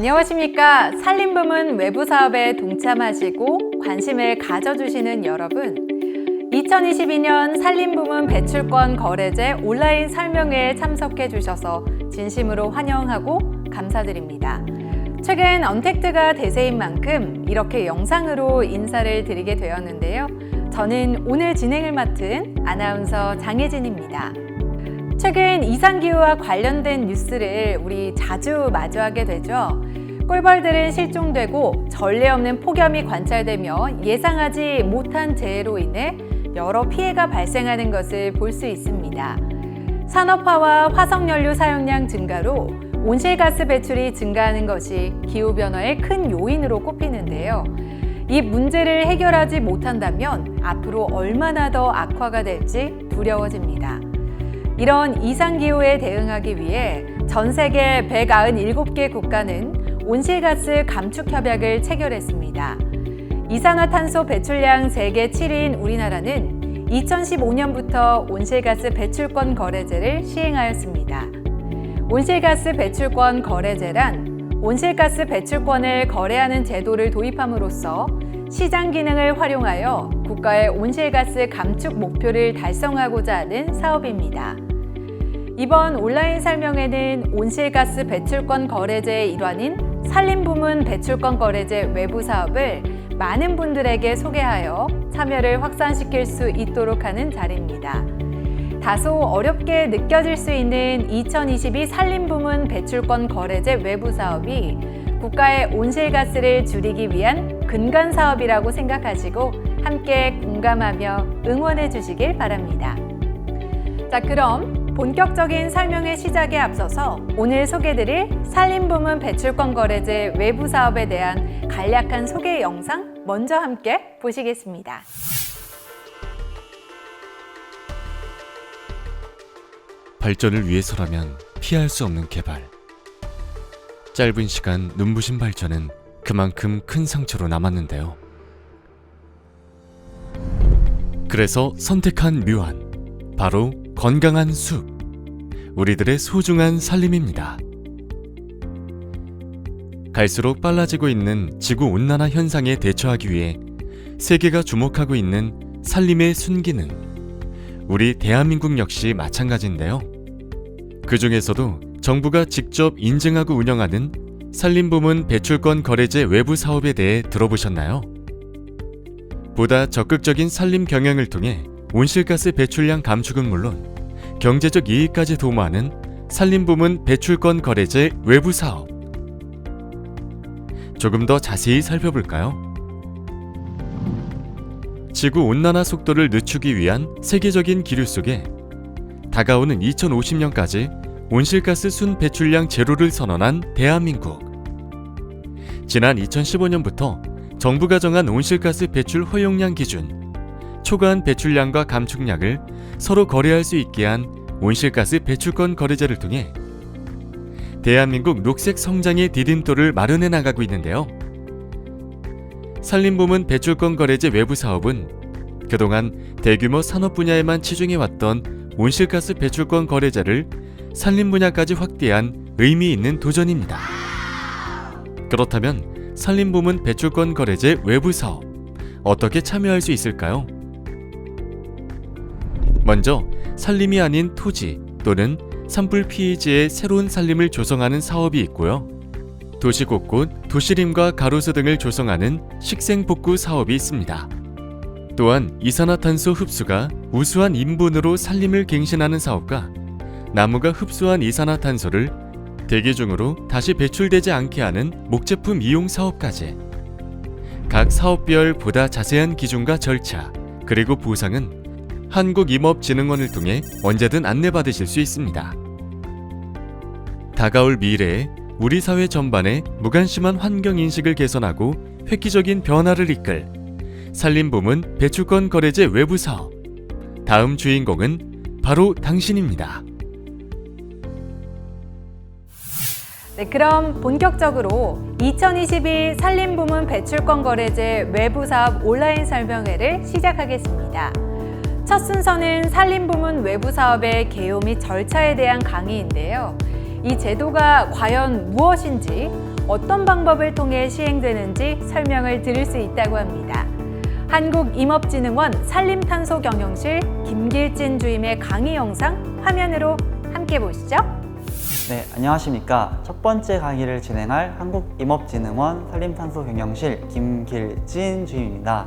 안녕하십니까. 산림부문 외부 사업에 동참하시고 관심을 가져주시는 여러분. 2022년 산림부문 배출권 거래제 온라인 설명회에 참석해 주셔서 진심으로 환영하고 감사드립니다. 최근 언택트가 대세인 만큼 이렇게 영상으로 인사를 드리게 되었는데요. 저는 오늘 진행을 맡은 아나운서 장혜진입니다. 최근 이상기후와 관련된 뉴스를 우리 자주 마주하게 되죠. 꿀벌들은 실종되고 전례 없는 폭염이 관찰되며 예상하지 못한 재해로 인해 여러 피해가 발생하는 것을 볼 수 있습니다. 산업화와 화석연료 사용량 증가로 온실가스 배출이 증가하는 것이 기후변화의 큰 요인으로 꼽히는데요. 이 문제를 해결하지 못한다면 앞으로 얼마나 더 악화가 될지 두려워집니다. 이런 이상기후에 대응하기 위해 전 세계 197개 국가는 온실가스 감축 협약을 체결했습니다. 이산화탄소 배출량 세계 7위인 우리나라는 2015년부터 온실가스 배출권 거래제를 시행하였습니다. 온실가스 배출권 거래제란 온실가스 배출권을 거래하는 제도를 도입함으로써 시장 기능을 활용하여 국가의 온실가스 감축 목표를 달성하고자 하는 사업입니다. 이번 온라인 설명회는 온실가스 배출권 거래제의 일환인 산림부문 배출권 거래제 외부 사업을 많은 분들에게 소개하여 참여를 확산시킬 수 있도록 하는 자리입니다. 다소 어렵게 느껴질 수 있는 2022 산림부문 배출권 거래제 외부 사업이 국가의 온실가스를 줄이기 위한 근간 사업이라고 생각하시고 함께 공감하며 응원해 주시길 바랍니다. 자, 그럼 본격적인 설명의 시작에 앞서서 오늘 소개드릴 산림부문 배출권 거래제 외부 사업에 대한 간략한 소개 영상 먼저 함께 보시겠습니다. 발전을 위해서라면 피할 수 없는 개발. 짧은 시간 눈부신 발전은 그만큼 큰 상처로 남았는데요. 그래서 선택한 묘안, 바로 건강한 숲, 우리들의 소중한 산림입니다. 갈수록 빨라지고 있는 지구온난화 현상에 대처하기 위해 세계가 주목하고 있는 산림의 순기능, 우리 대한민국 역시 마찬가지인데요. 그 중에서도 정부가 직접 인증하고 운영하는 산림부문 배출권 거래제 외부 사업에 대해 들어보셨나요? 보다 적극적인 산림 경영을 통해 온실가스 배출량 감축은 물론 경제적 이익까지 도모하는 산림부문 배출권 거래제 외부 사업. 조금 더 자세히 살펴볼까요? 지구온난화 속도를 늦추기 위한 세계적인 기류 속에 다가오는 2050년까지 온실가스 순 배출량 제로를 선언한 대한민국. 지난 2015년부터 정부가 정한 온실가스 배출 허용량 기준, 초과한 배출량과 감축량을 서로 거래할 수 있게 한 온실가스 배출권 거래제를 통해 대한민국 녹색 성장의 디딤돌을 마련해 나가고 있는데요. 산림부문 배출권 거래제 외부 사업은 그동안 대규모 산업 분야에만 치중해왔던 온실가스 배출권 거래제를 산림 분야까지 확대한 의미 있는 도전입니다. 그렇다면 산림부문 배출권 거래제 외부 사업, 어떻게 참여할 수 있을까요? 먼저 산림이 아닌 토지 또는 산불 피해지의 새로운 산림을 조성하는 사업이 있고요. 도시 곳곳 도시림과 가로수 등을 조성하는 식생복구 사업이 있습니다. 또한 이산화탄소 흡수가 우수한 인분으로 산림을 갱신하는 사업과 나무가 흡수한 이산화탄소를 대기 중으로 다시 배출되지 않게 하는 목제품 이용 사업까지. 각 사업별 보다 자세한 기준과 절차, 그리고 보상은 한국임업진흥원을 통해 언제든 안내받으실 수 있습니다. 다가올 미래에 우리 사회 전반에 무관심한 환경인식을 개선하고 획기적인 변화를 이끌 산림부문 배출권 거래제 외부 사업. 다음 주인공은 바로 당신입니다. 네, 그럼 본격적으로 2022 산림부문 배출권 거래제 외부 사업 온라인 설명회를 시작하겠습니다. 첫 순서는 산림부문 외부 사업의 개요 및 절차에 대한 강의인데요. 이 제도가 과연 무엇인지, 어떤 방법을 통해 시행되는지 설명을 들을 수 있다고 합니다. 한국임업진흥원 산림탄소경영실 김길진 주임의 강의 영상 화면으로 함께 보시죠. 네, 안녕하십니까. 첫 번째 강의를 진행할 한국임업진흥원 산림탄소경영실 김길진 주임입니다.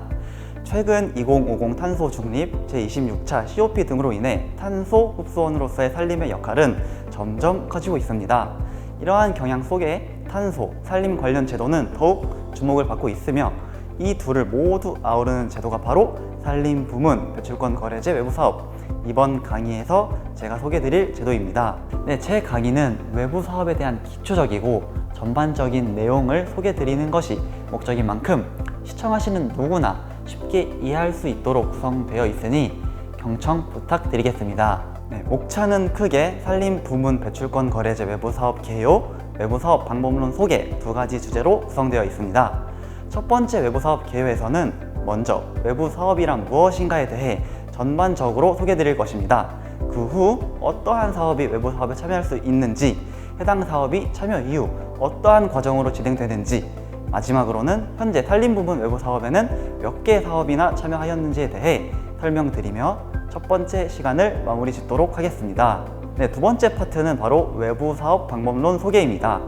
최근 2050 탄소 중립, 제26차 COP 등으로 인해 탄소 흡수원으로서의 산림의 역할은 점점 커지고 있습니다. 이러한 경향 속에 탄소, 산림 관련 제도는 더욱 주목을 받고 있으며 이 둘을 모두 아우르는 제도가 바로 산림부문 배출권 거래제 외부 사업, 이번 강의에서 제가 소개해드릴 제도입니다. 네, 제 강의는 외부 사업에 대한 기초적이고 전반적인 내용을 소개해드리는 것이 목적인 만큼 시청하시는 누구나 쉽게 이해할 수 있도록 구성되어 있으니 경청 부탁드리겠습니다. 네, 목차는 크게 산림부문 배출권 거래제 외부 사업 개요, 외부 사업 방법론 소개 두 가지 주제로 구성되어 있습니다. 첫 번째 외부 사업 개요에서는 먼저 외부 사업이란 무엇인가에 대해 전반적으로 소개해드릴 것입니다. 그 후 어떠한 사업이 외부 사업에 참여할 수 있는지, 해당 사업이 참여 이후 어떠한 과정으로 진행되는지, 마지막으로는 현재 산림부문 외부 사업에는 몇 개의 사업이나 참여하였는지에 대해 설명드리며 첫 번째 시간을 마무리 짓도록 하겠습니다. 네, 두 번째 파트는 바로 외부 사업 방법론 소개입니다.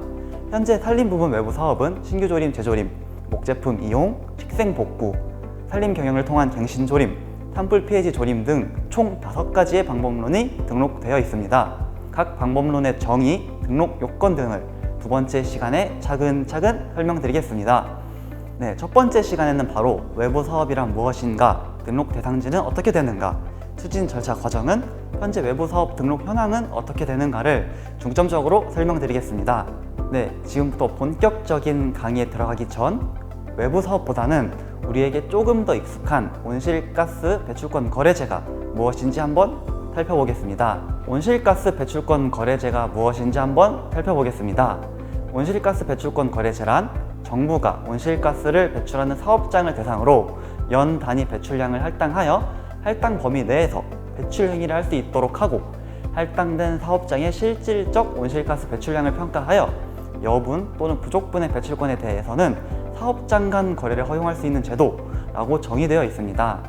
현재 산림부문 외부 사업은 신규 조림, 재조림, 목제품 이용, 식생 복구, 산림 경영을 통한 갱신 조림, 산불 피해지 조림 등 총 5가지의 방법론이 등록되어 있습니다. 각 방법론의 정의, 등록 요건 등을 두 번째 시간에 차근차근 설명드리겠습니다. 네, 첫 번째 시간에는 바로 외부 사업이란 무엇인가, 등록 대상지는 어떻게 되는가, 추진 절차 과정은, 현재 외부 사업 등록 현황은 어떻게 되는가를 중점적으로 설명드리겠습니다. 네, 지금부터 본격적인 강의에 들어가기 전 외부 사업보다는 우리에게 조금 더 익숙한 온실가스 배출권 거래제가 무엇인지 한번 살펴보겠습니다. 온실가스 배출권 거래제가 무엇인지 한번 살펴보겠습니다. 온실가스 배출권 거래제란 정부가 온실가스를 배출하는 사업장을 대상으로 연 단위 배출량을 할당하여 할당 범위 내에서 배출 행위를 할 수 있도록 하고, 할당된 사업장의 실질적 온실가스 배출량을 평가하여 여분 또는 부족분의 배출권에 대해서는 사업장 간 거래를 허용할 수 있는 제도라고 정의되어 있습니다.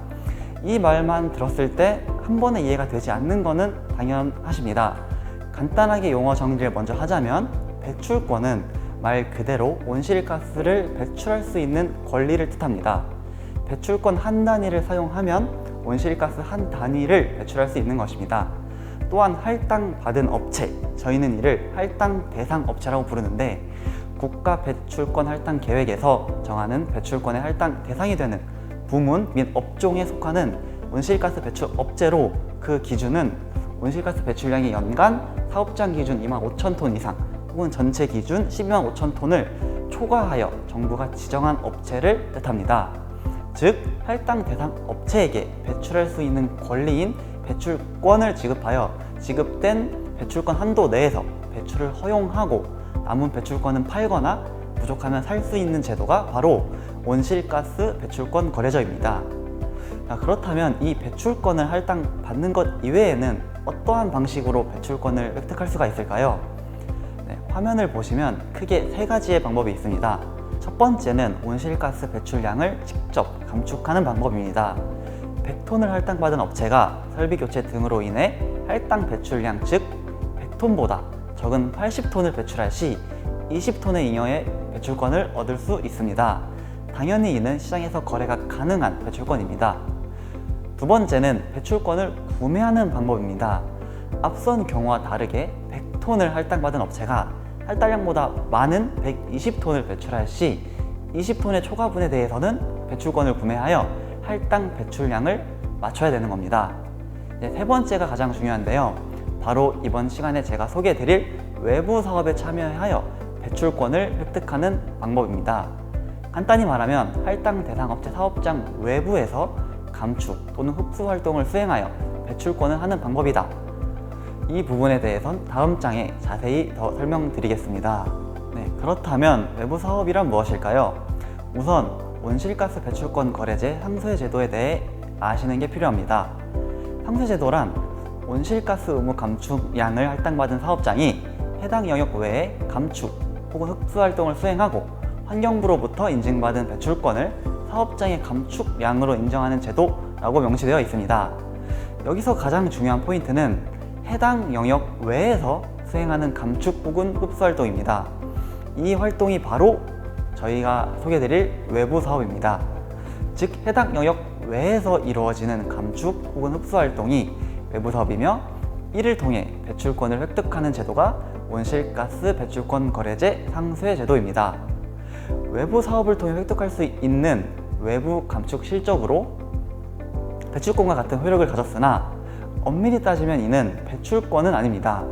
이 말만 들었을 때 한 번에 이해가 되지 않는 것은 당연하십니다. 간단하게 용어 정리를 먼저 하자면, 배출권은 말 그대로 온실가스를 배출할 수 있는 권리를 뜻합니다. 배출권 한 단위를 사용하면 온실가스 한 단위를 배출할 수 있는 것입니다. 또한 할당받은 업체, 저희는 이를 할당 대상 업체라고 부르는데, 국가 배출권 할당 계획에서 정하는 배출권의 할당 대상이 되는 부문 및 업종에 속하는 온실가스 배출 업체로, 그 기준은 온실가스 배출량이 연간 사업장 기준 25,000톤 이상 혹은 전체 기준 125,000톤을 초과하여 정부가 지정한 업체를 뜻합니다. 즉, 할당 대상 업체에게 배출할 수 있는 권리인 배출권을 지급하여 지급된 배출권 한도 내에서 배출을 허용하고 남은 배출권은 팔거나 부족하면 살 수 있는 제도가 바로 온실가스 배출권 거래제입니다. 그렇다면 이 배출권을 할당받는 것 이외에는 어떠한 방식으로 배출권을 획득할 수가 있을까요? 네, 화면을 보시면 크게 세 가지의 방법이 있습니다. 첫 번째는 온실가스 배출량을 직접 감축하는 방법입니다. 100톤을 할당받은 업체가 설비 교체 등으로 인해 할당 배출량, 즉 100톤보다 적은 80톤을 배출할 시 20톤의 잉여의 배출권을 얻을 수 있습니다. 당연히 이는 시장에서 거래가 가능한 배출권입니다. 두 번째는 배출권을 구매하는 방법입니다. 앞선 경우와 다르게 100톤을 할당받은 업체가 할당량보다 많은 120톤을 배출할 시 20톤의 초과분에 대해서는 배출권을 구매하여 할당 배출량을 맞춰야 되는 겁니다. 세 번째가 가장 중요한데요. 바로 이번 시간에 제가 소개해드릴 외부 사업에 참여하여 배출권을 획득하는 방법입니다. 간단히 말하면 할당 대상 업체 사업장 외부에서 감축 또는 흡수 활동을 수행하여 배출권을 하는 방법이다. 이 부분에 대해선 다음 장에 자세히 더 설명드리겠습니다. 네, 그렇다면 외부 사업이란 무엇일까요? 우선 온실가스 배출권 거래제 상세 제도에 대해 아시는 게 필요합니다. 상세 제도란 온실가스 의무 감축량을 할당받은 사업장이 해당 영역 외에 감축 혹은 흡수활동을 수행하고 환경부로부터 인증받은 배출권을 사업장의 감축량으로 인정하는 제도라고 명시되어 있습니다. 여기서 가장 중요한 포인트는 해당 영역 외에서 수행하는 감축 혹은 흡수활동입니다. 이 활동이 바로 저희가 소개드릴 외부 사업입니다. 즉 해당 영역 외에서 이루어지는 감축 혹은 흡수 활동이 외부 사업이며 이를 통해 배출권을 획득하는 제도가 온실가스 배출권 거래제 상쇄 제도입니다. 외부 사업을 통해 획득할 수 있는 외부 감축 실적으로 배출권과 같은 효력을 가졌으나 엄밀히 따지면 이는 배출권은 아닙니다.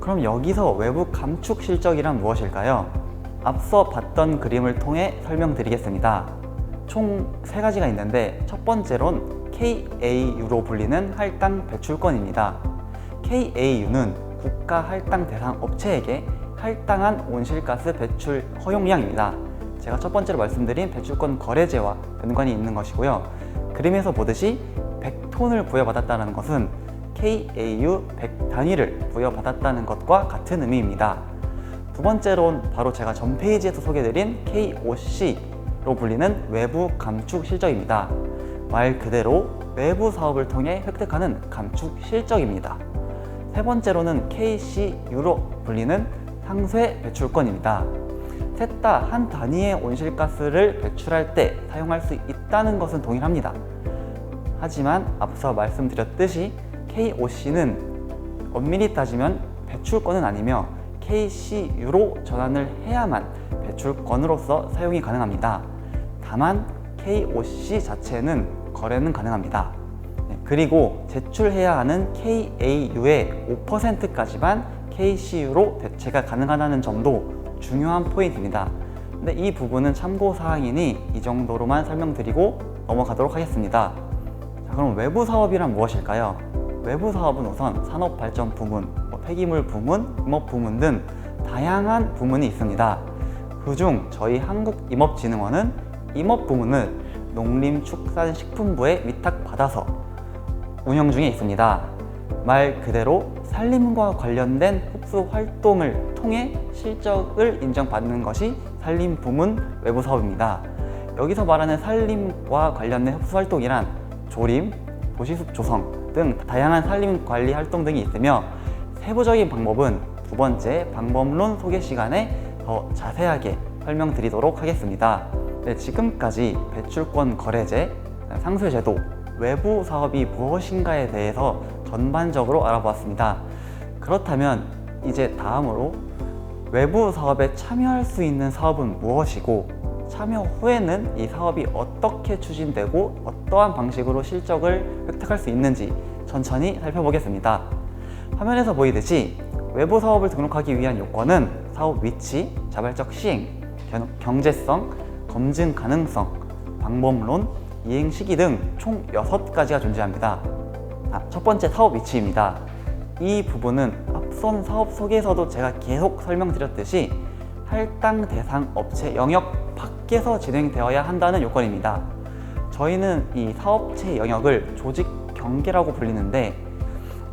그럼 여기서 외부 감축 실적이란 무엇일까요? 앞서 봤던 그림을 통해 설명드리겠습니다. 총 3가지가 있는데 첫 번째론 KAU로 불리는 할당 배출권입니다. KAU는 국가 할당 대상 업체에게 할당한 온실가스 배출 허용량입니다. 제가 첫 번째로 말씀드린 배출권 거래제와 연관이 있는 것이고요. 그림에서 보듯이 100톤을 부여받았다는 것은 KAU 100단위를 부여받았다는 것과 같은 의미입니다. 두 번째로는 바로 제가 전 페이지에서 소개드린 KOC로 불리는 외부 감축 실적입니다. 말 그대로 외부 사업을 통해 획득하는 감축 실적입니다. 세 번째로는 KCU로 불리는 상쇄 배출권입니다. 셋 다 한 단위의 온실가스를 배출할 때 사용할 수 있다는 것은 동일합니다. 하지만 앞서 말씀드렸듯이 KOC는 엄밀히 따지면 배출권은 아니며 KCU로 전환을 해야만 배출권으로서 사용이 가능합니다. 다만 KOC 자체는 거래는 가능합니다. 그리고 제출해야 하는 KAU의 5%까지만 KCU로 대체가 가능하다는 점도 중요한 포인트입니다. 근데 이 부분은 참고사항이니 이 정도로만 설명드리고 넘어가도록 하겠습니다. 자, 그럼 외부 사업이란 무엇일까요? 외부 사업은 우선 산업발전 부문, 폐기물 부문, 임업 부문 등 다양한 부문이 있습니다. 그중 저희 한국임업진흥원은 임업 부문을 농림축산식품부에 위탁받아서 운영 중에 있습니다. 말 그대로 산림과 관련된 흡수 활동을 통해 실적을 인정받는 것이 산림 부문 외부 사업입니다. 여기서 말하는 산림과 관련된 흡수 활동이란 조림, 도시숲 조성 등 다양한 산림 관리 활동 등이 있으며 세부적인 방법은 두 번째 방법론 소개 시간에 더 자세하게 설명드리도록 하겠습니다. 네, 지금까지 배출권 거래제, 상쇄제도, 외부 사업이 무엇인가에 대해서 전반적으로 알아보았습니다. 그렇다면 이제 다음으로 외부 사업에 참여할 수 있는 사업은 무엇이고 참여 후에는 이 사업이 어떻게 추진되고 어떠한 방식으로 실적을 획득할 수 있는지 천천히 살펴보겠습니다. 화면에서 보이듯이 외부 사업을 등록하기 위한 요건은 사업 위치, 자발적 시행, 경제성, 검증 가능성, 방법론, 이행 시기 등 총 6가지가 존재합니다. 첫 번째 사업 위치입니다. 이 부분은 앞선 사업 속에서도 제가 계속 설명드렸듯이 할당 대상 업체 영역 밖에서 진행되어야 한다는 요건입니다. 저희는 이 사업체 영역을 조직 경계라고 불리는데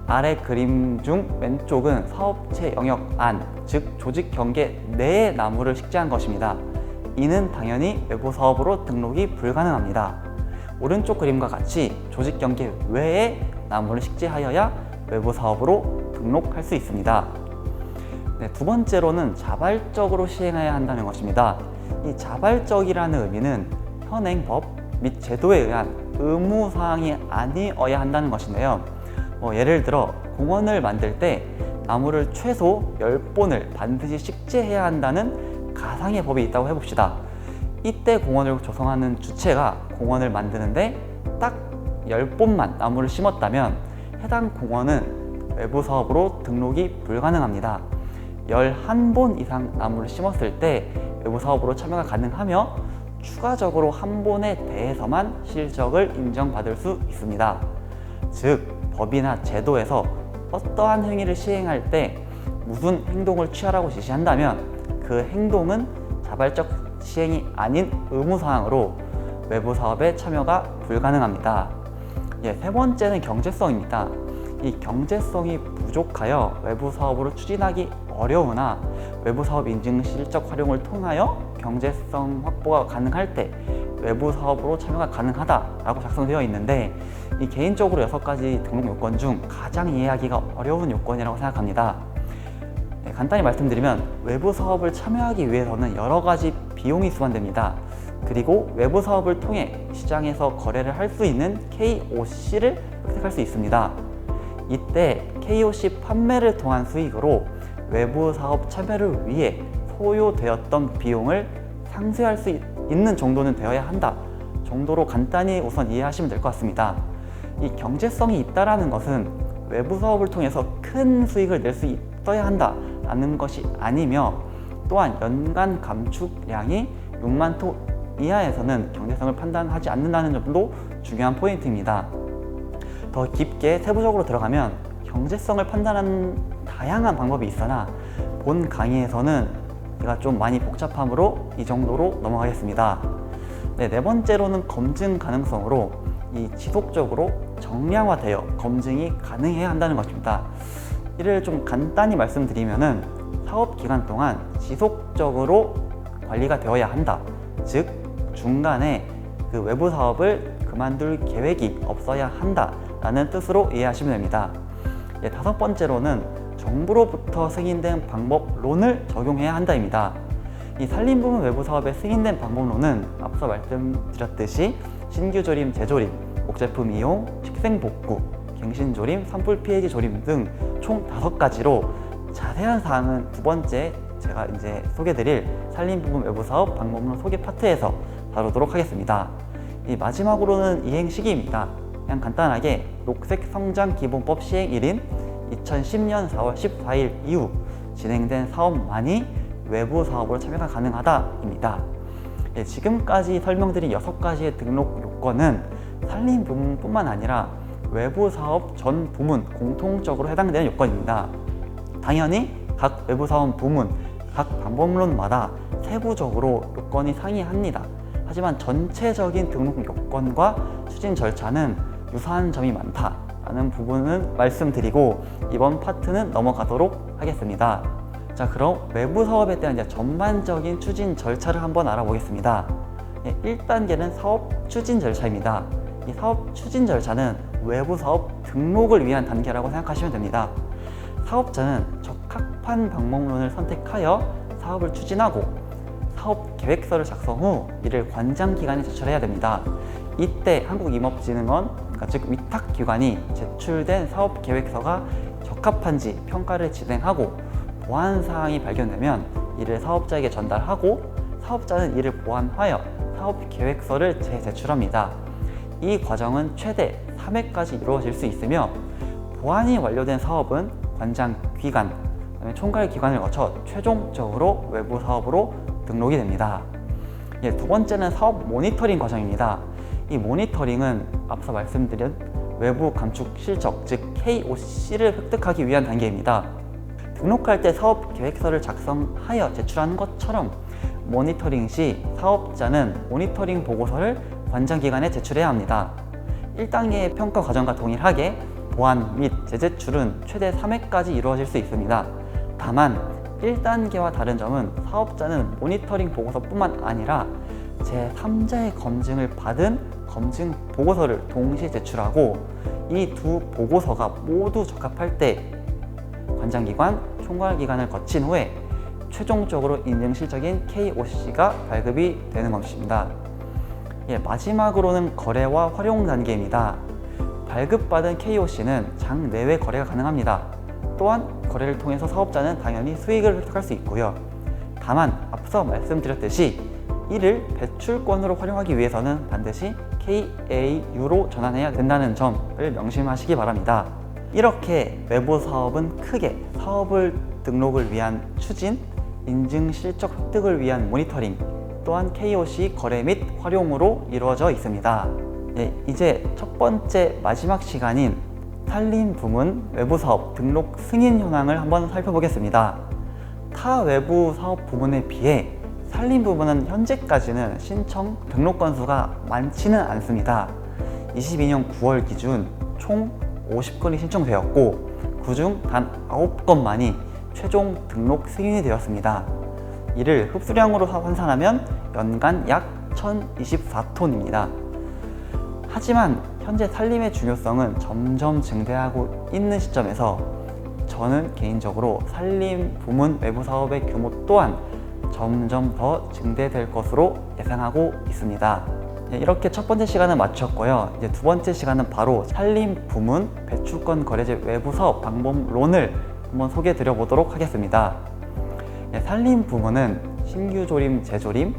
아래 그림 중 왼쪽은 사업체 영역 안, 즉 조직 경계 내의 나무를 식재한 것입니다. 이는 당연히 외부 사업으로 등록이 불가능합니다. 오른쪽 그림과 같이 조직 경계 외에 나무를 식재하여야 외부 사업으로 등록할 수 있습니다. 네, 두 번째로는 자발적으로 시행해야 한다는 것입니다. 이 자발적이라는 의미는 현행 법 및 제도에 의한 의무사항이 아니어야 한다는 것인데요. 예를 들어 공원을 만들 때 나무를 최소 10본을 반드시 식재해야 한다는 가상의 법이 있다고 해봅시다. 이때 공원을 조성하는 주체가 공원을 만드는데 딱 10본만 나무를 심었다면 해당 공원은 외부 사업으로 등록이 불가능합니다. 11본 이상 나무를 심었을 때 외부 사업으로 참여가 가능하며 추가적으로 한 본에 대해서만 실적을 인정받을 수 있습니다. 즉 법이나 제도에서 어떠한 행위를 시행할 때 무슨 행동을 취하라고 지시한다면 그 행동은 자발적 시행이 아닌 의무사항으로 외부 사업에 참여가 불가능합니다. 세 번째는 경제성입니다. 이 경제성이 부족하여 외부 사업으로 추진하기 어려우나 외부 사업 인증 실적 활용을 통하여 경제성 확보가 가능할 때 외부 사업으로 참여가 가능하다라고 작성되어 있는데, 이 개인적으로 6가지 등록 요건 중 가장 이해하기가 어려운 요건이라고 생각합니다. 간단히 말씀드리면 외부 사업을 참여하기 위해서는 여러 가지 비용이 수반됩니다. 그리고 외부 사업을 통해 시장에서 거래를 할 수 있는 KOC를 획득할 수 있습니다. 이때 KOC 판매를 통한 수익으로 외부 사업 참여를 위해 소요되었던 비용을 상쇄할 수 있는 정도는 되어야 한다 정도로 간단히 우선 이해하시면 될 것 같습니다. 이 경제성이 있다라는 것은 외부 사업을 통해서 큰 수익을 낼 수 있어야 한다라는 것이 아니며, 또한 연간 감축량이 6만 톤 이하에서는 경제성을 판단하지 않는다는 점도 중요한 포인트입니다. 더 깊게 세부적으로 들어가면 경제성을 판단하는 다양한 방법이 있으나 본 강의에서는 제가 좀 많이 복잡하므로 이 정도로 넘어가겠습니다. 네 번째로는 검증 가능성으로 이 지속적으로 정량화되어 검증이 가능해야 한다는 것입니다. 이를 좀 간단히 말씀드리면은 사업 기간 동안 지속적으로 관리가 되어야 한다. 즉 중간에 그 외부 사업을 그만둘 계획이 없어야 한다라는 뜻으로 이해하시면 됩니다. 5번째로는 정부로부터 승인된 방법론을 적용해야 한다입니다. 이 산림부문 외부 사업의 승인된 방법론은 앞서 말씀드렸듯이 신규 조림, 재조림, 목제품 이용, 식생 복구, 갱신 조림, 산불 피해지 조림 등 총 5가지로 자세한 사항은 2번째 제가 이제 소개드릴 산림부문 외부 사업 방법론 소개 파트에서 다루도록 하겠습니다. 이 마지막으로는 이행 시기입니다. 그냥 간단하게 녹색성장기본법 시행일인 2010년 4월 14일 이후 진행된 사업만이 외부 사업으로 참여가 가능하다입니다. 지금까지 설명드린 6가지의 등록 요건은 산림부문뿐만 아니라 외부 사업 전 부문 공통적으로 해당되는 요건입니다. 당연히 각 외부 사업 부문, 각 방법론마다 세부적으로 요건이 상이합니다. 하지만 전체적인 등록 요건과 추진 절차는 유사한 점이 많다라는 부분은 말씀드리고 이번 파트는 넘어가도록 하겠습니다. 자, 그럼 외부 사업에 대한 전반적인 추진 절차를 한번 알아보겠습니다. 1단계는 사업 추진 절차입니다. 이 사업 추진 절차는 외부 사업 등록을 위한 단계라고 생각하시면 됩니다. 사업자는 적합한 방법론을 선택하여 사업을 추진하고 사업 계획서를 작성 후 이를 관장기관에 제출해야 됩니다. 이때 한국임업진흥원, 즉 위탁기관이 제출된 사업 계획서가 적합한지 평가를 진행하고 보완사항이 발견되면 이를 사업자에게 전달하고 사업자는 이를 보완하여 사업 계획서를 재제출합니다. 이 과정은 최대 3회까지 이루어질 수 있으며 보완이 완료된 사업은 관장기관, 총괄기관을 거쳐 최종적으로 외부 사업으로 등록이 됩니다. 2번째는 사업 모니터링 과정입니다. 이 모니터링은 앞서 말씀드린 외부 감축 실적, 즉 KOC를 획득하기 위한 단계입니다. 등록할 때 사업 계획서를 작성하여 제출하는 것처럼 모니터링 시 사업자는 모니터링 보고서를 관장기관에 제출해야 합니다. 1단계의 평가 과정과 동일하게 보완 및 재제출은 최대 3회까지 이루어질 수 있습니다. 다만 1단계와 다른 점은 사업자는 모니터링 보고서뿐만 아니라 제3자의 검증을 받은 검증 보고서를 동시에 제출하고 이 두 보고서가 모두 적합할 때 관장기관, 총괄기관을 거친 후에 최종적으로 인증 실적인 KOC가 발급이 되는 것입니다. 마지막으로는 거래와 활용 단계입니다. 발급받은 KOC는 장 내외 거래가 가능합니다. 또한 거래를 통해서 사업자는 당연히 수익을 획득할 수 있고요. 다만 앞서 말씀드렸듯이 이를 배출권으로 활용하기 위해서는 반드시 KAU로 전환해야 된다는 점을 명심하시기 바랍니다. 이렇게 외부 사업은 크게 사업을 등록을 위한 추진, 인증 실적 획득을 위한 모니터링, 또한 KOC 거래 및 활용으로 이루어져 있습니다. 이제 첫 번째 마지막 시간인 산림부문 외부사업 등록 승인 현황을 한번 살펴보겠습니다. 타 외부 사업 부문에 비해 산림부문은 현재까지는 신청 등록 건수가 많지는 않습니다. 22년 9월 기준 총 50건이 신청되었고 그중 단 9건만이 최종 등록 승인이 되었습니다. 이를 흡수량으로 환산하면 연간 약 1024톤입니다. 하지만 현재 산림의 중요성은 점점 증대하고 있는 시점에서 저는 개인적으로 산림 부문 외부 사업의 규모 또한 점점 더 증대될 것으로 예상하고 있습니다. 이렇게 첫 번째 시간은 마쳤고요. 이제 두 번째 시간은 바로 산림 부문 배출권 거래제 외부 사업 방법론을 한번 소개해 드려 보도록 하겠습니다. 산림 부문은 신규 조림, 재조림,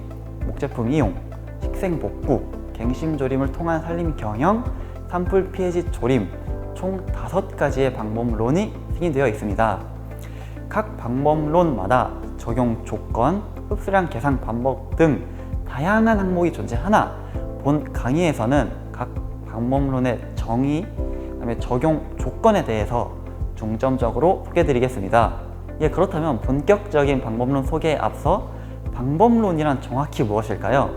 목제품 이용, 식생 복구, 갱심 조림을 통한 산림 경영, 산불 피해지 조림 총 5가지의 방법론이 승인되어 있습니다. 각 방법론마다 적용 조건, 흡수량 계산 방법 등 다양한 항목이 존재하나 본 강의에서는 각 방법론의 정의, 그다음에 적용 조건에 대해서 중점적으로 소개해드리겠습니다. 그렇다면 본격적인 방법론 소개에 앞서 방법론이란 정확히 무엇일까요?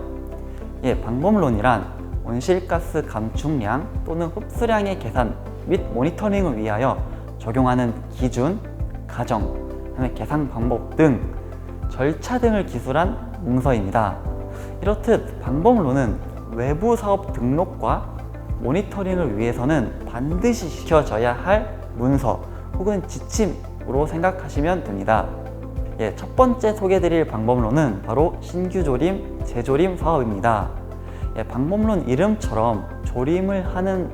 방법론이란 온실가스 감축량 또는 흡수량의 계산 및 모니터링을 위하여 적용하는 기준, 가정, 그다음에 계산 방법 등 절차 등을 기술한 문서입니다. 이렇듯 방법론은 외부 사업 등록과 모니터링을 위해서는 반드시 지켜져야 할 문서 혹은 지침으로 생각하시면 됩니다. 첫 번째 소개해드릴 방법론은 바로 신규 조림, 재조림 사업입니다. 방법론 이름처럼 조림을 하는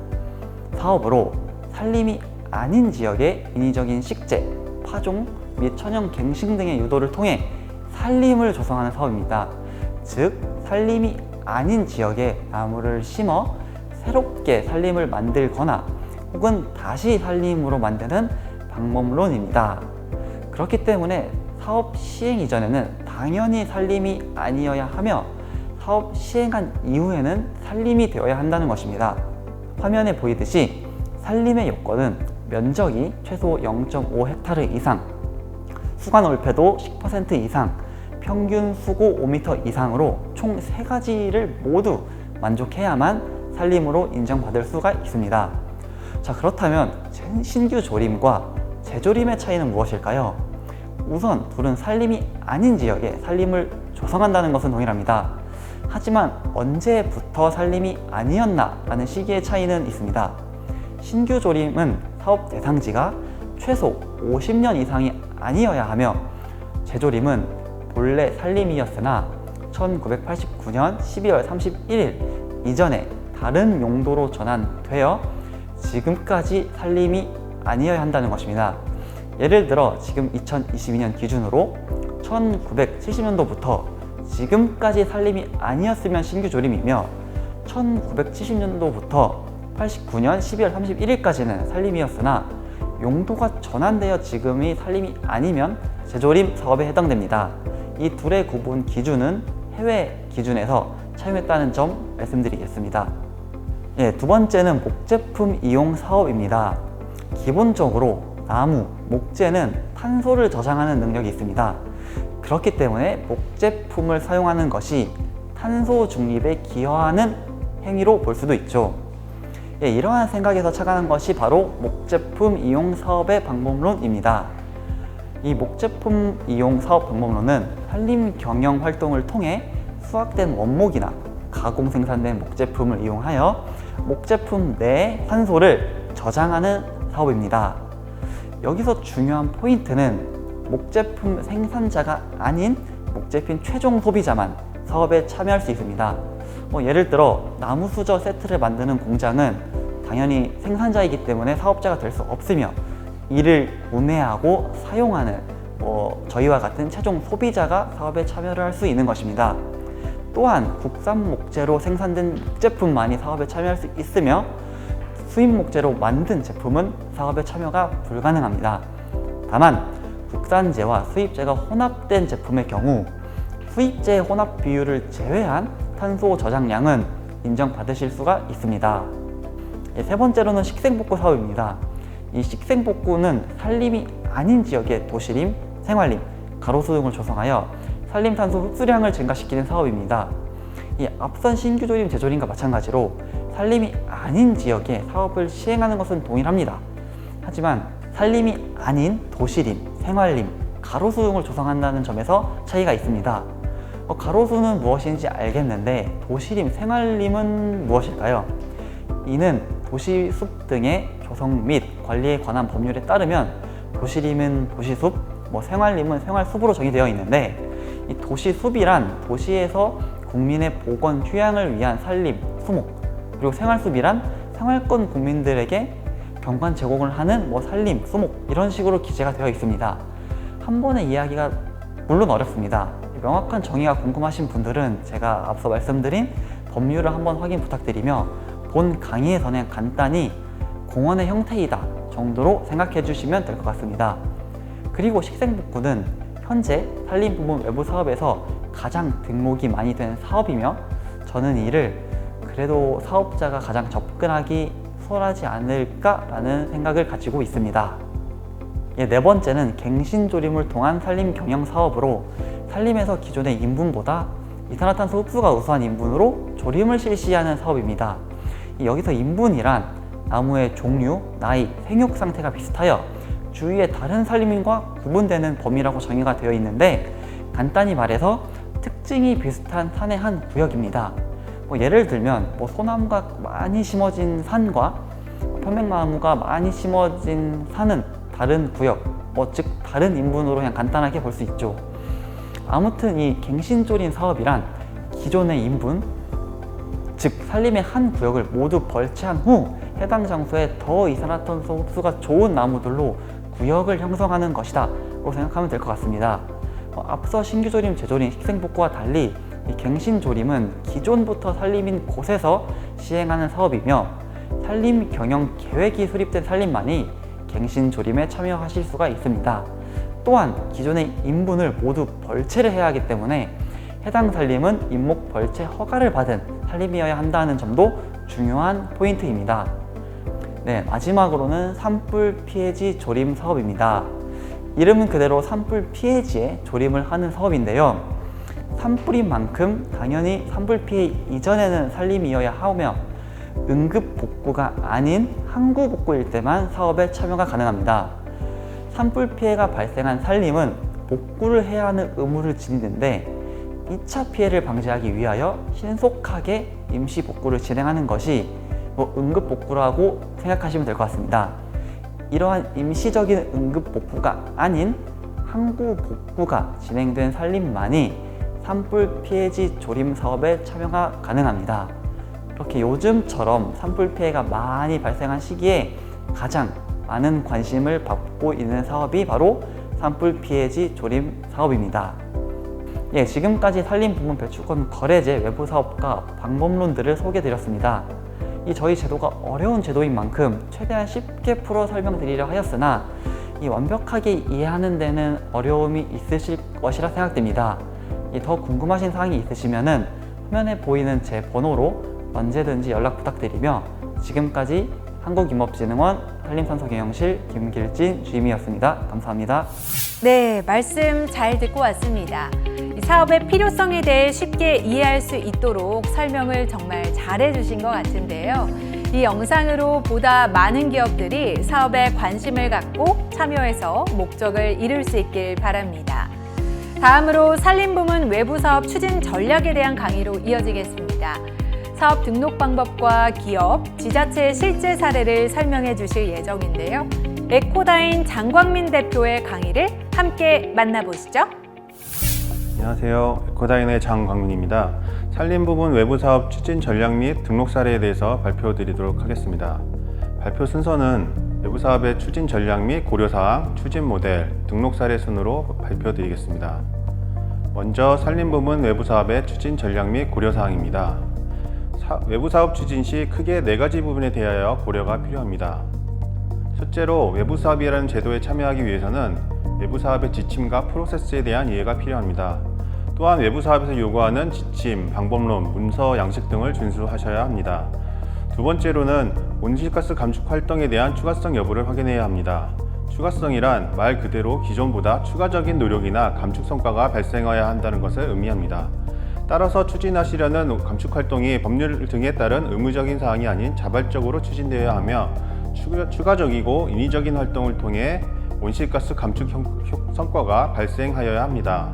사업으로 산림이 아닌 지역의 인위적인 식재, 파종 및 천연 갱신 등의 유도를 통해 산림을 조성하는 사업입니다. 즉, 산림이 아닌 지역에 나무를 심어 새롭게 산림을 만들거나 혹은 다시 산림으로 만드는 방법론입니다. 그렇기 때문에 사업 시행 이전에는 당연히 산림이 아니어야 하며 사업 시행한 이후에는 산림이 되어야 한다는 것입니다. 화면에 보이듯이 산림의 요건은 면적이 최소 0.5헥타르 이상, 수관 올폐도 10% 이상, 평균 수고 5m 이상으로 총 3가지를 모두 만족해야만 산림으로 인정받을 수가 있습니다. 자, 그렇다면 신규 조림과 재조림의 차이는 무엇일까요? 우선 둘은 산림이 아닌 지역에 산림을 조성한다는 것은 동일합니다. 하지만 언제부터 산림이 아니었나 라는 시기의 차이는 있습니다. 신규 조림은 사업 대상지가 최소 50년 이상이 아니어야 하며 재조림은 본래 산림이었으나 1989년 12월 31일 이전에 다른 용도로 전환되어 지금까지 산림이 아니어야 한다는 것입니다. 예를 들어 지금 2022년 기준으로 1970년도부터 지금까지 산림이 아니었으면 신규 조림이며 1970년도부터 89년 12월 31일까지는 산림이었으나 용도가 전환되어 지금이 산림이 아니면 재조림 사업에 해당됩니다. 이 둘의 구분 기준은 해외 기준에서 차용했다는 점 말씀드리겠습니다. 두 번째는 목제품 이용 사업입니다. 기본적으로 나무, 목재는 탄소를 저장하는 능력이 있습니다. 그렇기 때문에 목제품을 사용하는 것이 탄소 중립에 기여하는 행위로 볼 수도 있죠. 이러한 생각에서 착안한 것이 바로 목제품 이용 사업의 방법론입니다. 이 목제품 이용 사업 방법론은 산림 경영 활동을 통해 수확된 원목이나 가공 생산된 목제품을 이용하여 목제품 내에 탄소를 저장하는 사업입니다. 여기서 중요한 포인트는 목제품 생산자가 아닌 목제품 최종 소비자만 사업에 참여할 수 있습니다. 예를 들어 나무 수저 세트를 만드는 공장은 당연히 생산자이기 때문에 사업자가 될 수 없으며 이를 구매하고 사용하는 저희와 같은 최종 소비자가 사업에 참여를 할 수 있는 것입니다. 또한 국산 목재로 생산된 목제품만이 사업에 참여할 수 있으며 수입 목재로 만든 제품은 사업에 참여가 불가능합니다. 다만 국산재와 수입재가 혼합된 제품의 경우 수입재 혼합 비율을 제외한 탄소 저장량은 인정받으실 수가 있습니다. 세 번째로는 식생복구 사업입니다. 이 식생복구는 산림이 아닌 지역의 도시림, 생활림, 가로수 등을 조성하여 산림탄소 흡수량을 증가시키는 사업입니다. 이 앞선 신규조림, 재조림과 마찬가지로 산림이 아닌 지역에 사업을 시행하는 것은 동일합니다. 하지만 산림이 아닌 도시림, 생활림, 가로수 등을 조성한다는 점에서 차이가 있습니다. 가로수는 무엇인지 알겠는데 도시림, 생활림은 무엇일까요? 이는 도시숲 등의 조성 및 관리에 관한 법률에 따르면 도시림은 도시숲, 생활림은 생활숲으로 정의되어 있는데, 이 도시숲이란 도시에서 국민의 보건, 휴양을 위한 산림, 수목, 그리고 생활숲이란 생활권 국민들에게 경관 제공을 하는 산림, 수목 이런 식으로 기재가 되어 있습니다. 한 번의 이야기가 물론 어렵습니다. 명확한 정의가 궁금하신 분들은 제가 앞서 말씀드린 법률을 한번 확인 부탁드리며 본 강의에서는 간단히 공원의 형태이다 정도로 생각해 주시면 될 것 같습니다. 그리고 식생복구는 현재 산림부문 외부 사업에서 가장 등록이 많이 된 사업이며, 저는 이를 그래도 사업자가 가장 접근하기 수월하지 않을까라는 생각을 가지고 있습니다. 네 번째는 갱신조림을 통한 산림 경영 사업으로 산림에서 기존의 인분보다 이산화탄소 흡수가 우수한 인분으로 조림을 실시하는 사업입니다. 여기서 인분이란 나무의 종류, 나이, 생육 상태가 비슷하여 주위의 다른 산림과 구분되는 범위라고 정의가 되어 있는데, 간단히 말해서 특징이 비슷한 산의 한 구역입니다. 예를 들면 소나무가 많이 심어진 산과 편백나무가 많이 심어진 산은 다른 구역, 즉 다른 인분으로 그냥 간단하게 볼 수 있죠. 아무튼 이 갱신조림 사업이란 기존의 인분, 즉 산림의 한 구역을 모두 벌채한 후 해당 장소에 더 이산화탄소 흡수가 좋은 나무들로 구역을 형성하는 것이다 라고 생각하면 될 것 같습니다. 앞서 신규조림, 재조림, 식생복구와 달리 이 갱신조림은 기존부터 산림인 곳에서 시행하는 사업이며, 산림 경영 계획이 수립된 산림만이 갱신조림에 참여하실 수가 있습니다. 또한 기존의 인분을 모두 벌채를 해야 하기 때문에 해당 산림은 인목 벌채 허가를 받은 산림이어야 한다는 점도 중요한 포인트입니다. 네, 마지막으로는 산불 피해지 조림 사업입니다. 이름은 그대로 산불 피해지에 조림을 하는 사업인데요. 산불인 만큼 당연히 산불 피해 이전에는 산림이어야 하며 응급 복구가 아닌 항구 복구일 때만 사업에 참여가 가능합니다. 산불 피해가 발생한 산림은 복구를 해야 하는 의무를 지니는데 2차 피해를 방지하기 위하여 신속하게 임시 복구를 진행하는 것이 응급 복구라고 생각하시면 될 것 같습니다. 이러한 임시적인 응급 복구가 아닌 항구 복구가 진행된 산림만이 산불 피해지 조림 사업에 참여가 가능합니다. 이렇게 요즘처럼 산불 피해가 많이 발생한 시기에 가장 많은 관심을 받고 있는 사업이 바로 산불 피해지 조림 사업입니다. 지금까지 산림부문 배출권 거래제 외부 사업과 방법론들을 소개해드렸습니다. 저희 제도가 어려운 제도인 만큼 최대한 쉽게 풀어 설명드리려 하였으나 완벽하게 이해하는 데는 어려움이 있으실 것이라 생각됩니다. 더 궁금하신 사항이 있으시면 화면에 보이는 제 번호로 언제든지 연락 부탁드리며, 지금까지 한국임업진흥원 산림탄소경영실 김길진 주임이었습니다. 감사합니다. 네, 말씀 잘 듣고 왔습니다. 이 사업의 필요성에 대해 쉽게 이해할 수 있도록 설명을 정말 잘해 주신 것 같은데요. 이 영상으로 보다 많은 기업들이 사업에 관심을 갖고 참여해서 목적을 이룰 수 있길 바랍니다. 다음으로 산림부문 외부 사업 추진 전략에 대한 강의로 이어지겠습니다. 사업 등록 방법과 기업, 지자체의 실제 사례를 설명해 주실 예정인데요. 에코다인 장광민 대표의 강의를 함께 만나보시죠. 안녕하세요. 에코다인의 장광민입니다. 산림부문 외부사업 추진 전략 및 등록 사례에 대해서 발표드리도록 하겠습니다. 발표 순서는 외부사업의 추진 전략 및 고려사항, 추진 모델, 등록 사례 순으로 발표드리겠습니다. 먼저 산림부문 외부사업의 추진 전략 및 고려사항입니다. 외부사업 추진 시 크게 4가지 부분에 대하여 고려가 필요합니다. 첫째로 외부사업이라는 제도에 참여하기 위해서는 외부사업의 지침과 프로세스에 대한 이해가 필요합니다. 또한 외부사업에서 요구하는 지침, 방법론, 문서, 양식 등을 준수하셔야 합니다. 두 번째로는 온실가스 감축 활동에 대한 추가성 여부를 확인해야 합니다. 추가성이란 말 그대로 기존보다 추가적인 노력이나 감축 성과가 발생해야 한다는 것을 의미합니다. 따라서 추진하시려는 감축 활동이 법률 등에 따른 의무적인 사항이 아닌 자발적으로 추진되어야 하며 추가적이고 인위적인 활동을 통해 온실가스 감축 성과가 발생하여야 합니다.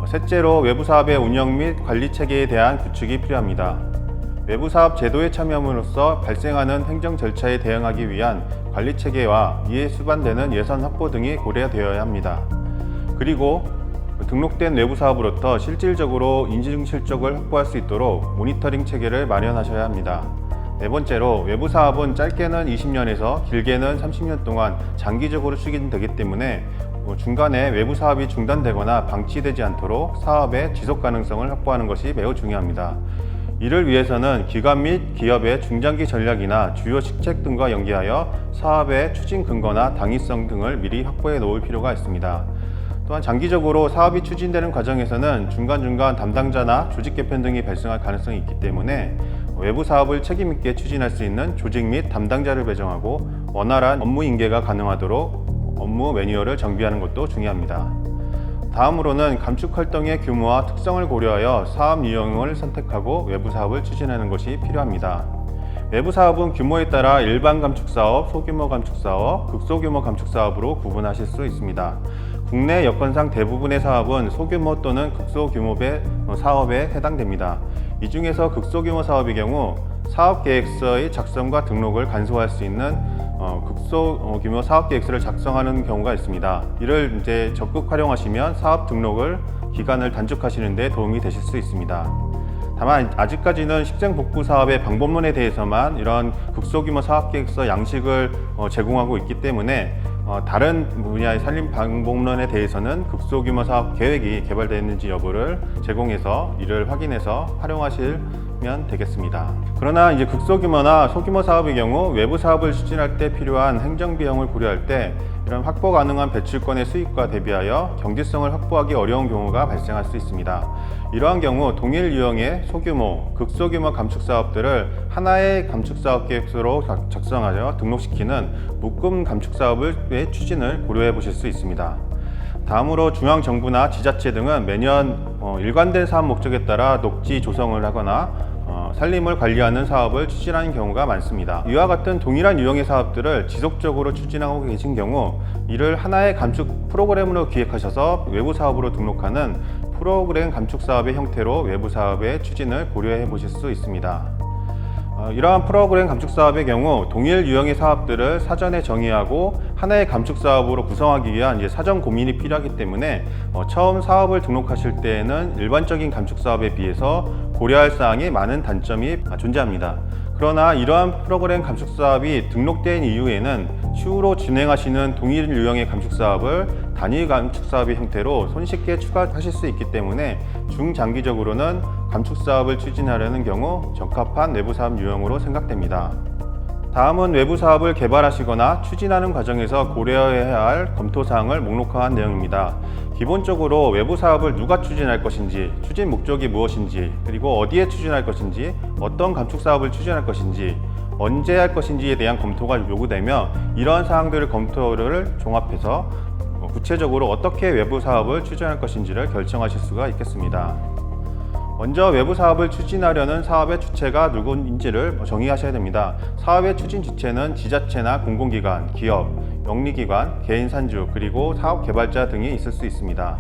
셋째로 외부 사업의 운영 및 관리 체계에 대한 구축이 필요합니다. 외부 사업 제도에 참여함으로써 발생하는 행정 절차에 대응하기 위한 관리 체계와 이에 수반되는 예산 확보 등이 고려되어야 합니다. 그리고 등록된 외부 사업으로부터 실질적으로 인증 실적을 확보할 수 있도록 모니터링 체계를 마련하셔야 합니다. 네 번째로 외부 사업은 짧게는 20년에서 길게는 30년 동안 장기적으로 추진되기 때문에 중간에 외부 사업이 중단되거나 방치되지 않도록 사업의 지속 가능성을 확보하는 것이 매우 중요합니다. 이를 위해서는 기관 및 기업의 중장기 전략이나 주요 직책 등과 연계하여 사업의 추진 근거나 당위성 등을 미리 확보해 놓을 필요가 있습니다. 또한 장기적으로 사업이 추진되는 과정에서는 중간중간 담당자나 조직 개편 등이 발생할 가능성이 있기 때문에 외부 사업을 책임 있게 추진할 수 있는 조직 및 담당자를 배정하고 원활한 업무 인계가 가능하도록 업무 매뉴얼을 정비하는 것도 중요합니다. 다음으로는 감축 활동의 규모와 특성을 고려하여 사업 유형을 선택하고 외부 사업을 추진하는 것이 필요합니다. 외부 사업은 규모에 따라 일반 감축 사업, 소규모 감축 사업, 극소규모 감축 사업으로 구분하실 수 있습니다. 국내 여건상 대부분의 사업은 소규모 또는 극소규모 사업에 해당됩니다. 이 중에서 극소규모 사업의 경우 사업계획서의 작성과 등록을 간소화할 수 있는 극소규모 사업계획서를 작성하는 경우가 있습니다. 이를 이제 적극 활용하시면 사업 등록을 기간을 단축하시는 데 도움이 되실 수 있습니다. 다만 아직까지는 식생복구 사업의 방법론에 대해서만 이런 극소규모 사업계획서 양식을 제공하고 있기 때문에 다른 분야의 산림 방법론에 대해서는 극소규모 사업 계획이 개발되었는지 여부를 제공해서 이를 확인해서 활용하시면 되겠습니다. 그러나 이제 극소규모나 소규모 사업의 경우 외부 사업을 추진할 때 필요한 행정 비용을 고려할 때 이런 확보 가능한 배출권의 수익과 대비하여 경제성을 확보하기 어려운 경우가 발생할 수 있습니다. 이러한 경우 동일 유형의 소규모, 극소규모 감축 사업들을 하나의 감축 사업 계획서로 작성하여 등록시키는 묶음 감축 사업의 추진을 고려해 보실 수 있습니다. 다음으로 중앙정부나 지자체 등은 매년 일관된 사업 목적에 따라 녹지 조성을 하거나 산림을 관리하는 사업을 추진하는 경우가 많습니다. 이와 같은 동일한 유형의 사업들을 지속적으로 추진하고 계신 경우 이를 하나의 감축 프로그램으로 기획하셔서 외부 사업으로 등록하는 프로그램 감축 사업의 형태로 외부 사업의 추진을 고려해 보실 수 있습니다. 이러한 프로그램 감축 사업의 경우 동일 유형의 사업들을 사전에 정의하고 하나의 감축 사업으로 구성하기 위한 사전 고민이 필요하기 때문에 처음 사업을 등록하실 때에는 일반적인 감축 사업에 비해서 고려할 사항이 많은 단점이 존재합니다. 그러나 이러한 프로그램 감축 사업이 등록된 이후에는 추후로 진행하시는 동일 유형의 감축 사업을 단위 감축 사업의 형태로 손쉽게 추가하실 수 있기 때문에 중장기적으로는 감축 사업을 추진하려는 경우 적합한 외부 사업 유형으로 생각됩니다. 다음은 외부 사업을 개발하시거나 추진하는 과정에서 고려해야 할 검토사항을 목록화한 내용입니다. 기본적으로 외부 사업을 누가 추진할 것인지, 추진 목적이 무엇인지, 그리고 어디에 추진할 것인지, 어떤 감축 사업을 추진할 것인지, 언제 할 것인지에 대한 검토가 요구되며 이러한 사항들을 검토를 종합해서 구체적으로 어떻게 외부 사업을 추진할 것인지를 결정하실 수가 있겠습니다. 먼저 외부 사업을 추진하려는 사업의 주체가 누구인지를 정의하셔야 됩니다. 사업의 추진 주체는 지자체나 공공기관, 기업, 영리기관, 개인 산주, 그리고 사업 개발자 등이 있을 수 있습니다.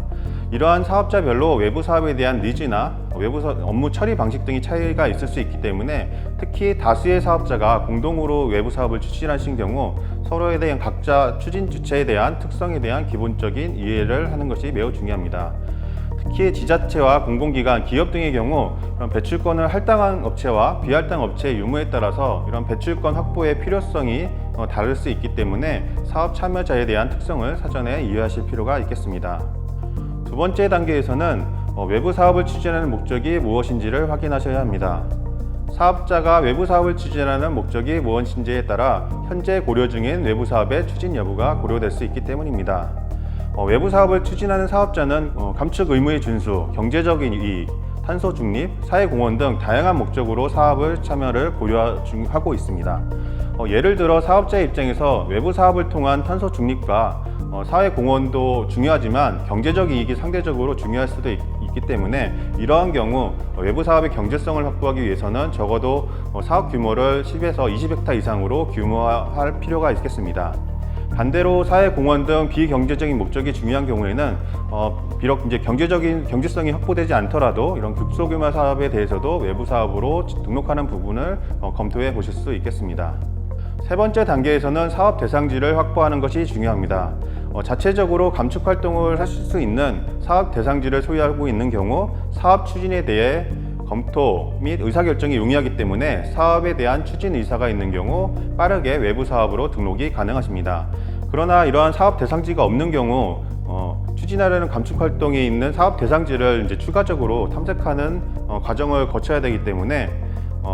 이러한 사업자별로 외부 사업에 대한 니즈나 외부 업무 처리 방식 등의 차이가 있을 수 있기 때문에 특히 다수의 사업자가 공동으로 외부 사업을 추진하신 경우 서로에 대한 각자 추진 주체에 대한 특성에 대한 기본적인 이해를 하는 것이 매우 중요합니다. 특히 지자체와 공공기관, 기업 등의 경우 이런 배출권을 할당한 업체와 비할당 업체의 유무에 따라서 이런 배출권 확보의 필요성이 다를 수 있기 때문에 사업 참여자에 대한 특성을 사전에 이해하실 필요가 있겠습니다. 두 번째 단계에서는 외부 사업을 추진하는 목적이 무엇인지를 확인하셔야 합니다. 사업자가 외부 사업을 추진하는 목적이 무엇인지에 따라 현재 고려 중인 외부 사업의 추진 여부가 고려될 수 있기 때문입니다. 외부 사업을 추진하는 사업자는 감축 의무의 준수, 경제적인 이익, 탄소 중립, 사회공헌 등 다양한 목적으로 사업을 참여를 고려하고 있습니다. 예를 들어 사업자의 입장에서 외부 사업을 통한 탄소 중립과 사회공헌도 중요하지만 경제적 이익이 상대적으로 중요할 수도 있기 없기 때문에 이러한 경우 외부 사업의 경제성을 확보하기 위해서는 적어도 사업 규모를 10에서 20헥타 이상으로 규모화할 필요가 있겠습니다. 반대로 사회공헌 등 비경제적인 목적이 중요한 경우에는 비록 이제 경제성이 확보되지 않더라도 이런 극소규모 사업에 대해서도 외부 사업으로 등록하는 부분을 검토해 보실 수 있겠습니다. 세 번째 단계에서는 사업 대상지를 확보하는 것이 중요합니다. 자체적으로 감축 활동을 하실 수 있는 사업 대상지를 소유하고 있는 경우 사업 추진에 대해 검토 및 의사결정이 용이하기 때문에 사업에 대한 추진 의사가 있는 경우 빠르게 외부 사업으로 등록이 가능하십니다. 그러나 이러한 사업 대상지가 없는 경우 추진하려는 감축 활동에 있는 사업 대상지를 이제 추가적으로 탐색하는 과정을 거쳐야 되기 때문에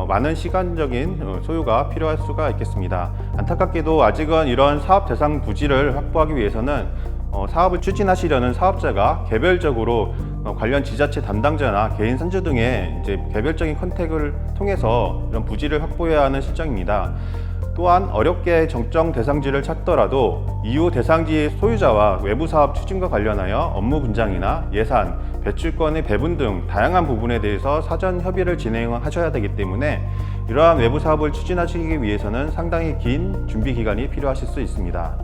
많은 시간적인 소요가 필요할 수가 있겠습니다. 안타깝게도 아직은 이런 사업 대상 부지를 확보하기 위해서는 사업을 추진하시려는 사업자가 개별적으로 관련 지자체 담당자나 개인 선주 등의 이제 개별적인 컨택을 통해서 이런 부지를 확보해야 하는 실정입니다. 또한 어렵게 정정 대상지를 찾더라도 이후 대상지 소유자와 외부 사업 추진과 관련하여 업무 분장이나 예산, 배출권의 배분 등 다양한 부분에 대해서 사전 협의를 진행하셔야 되기 때문에 이러한 외부 사업을 추진하시기 위해서는 상당히 긴 준비 기간이 필요하실 수 있습니다.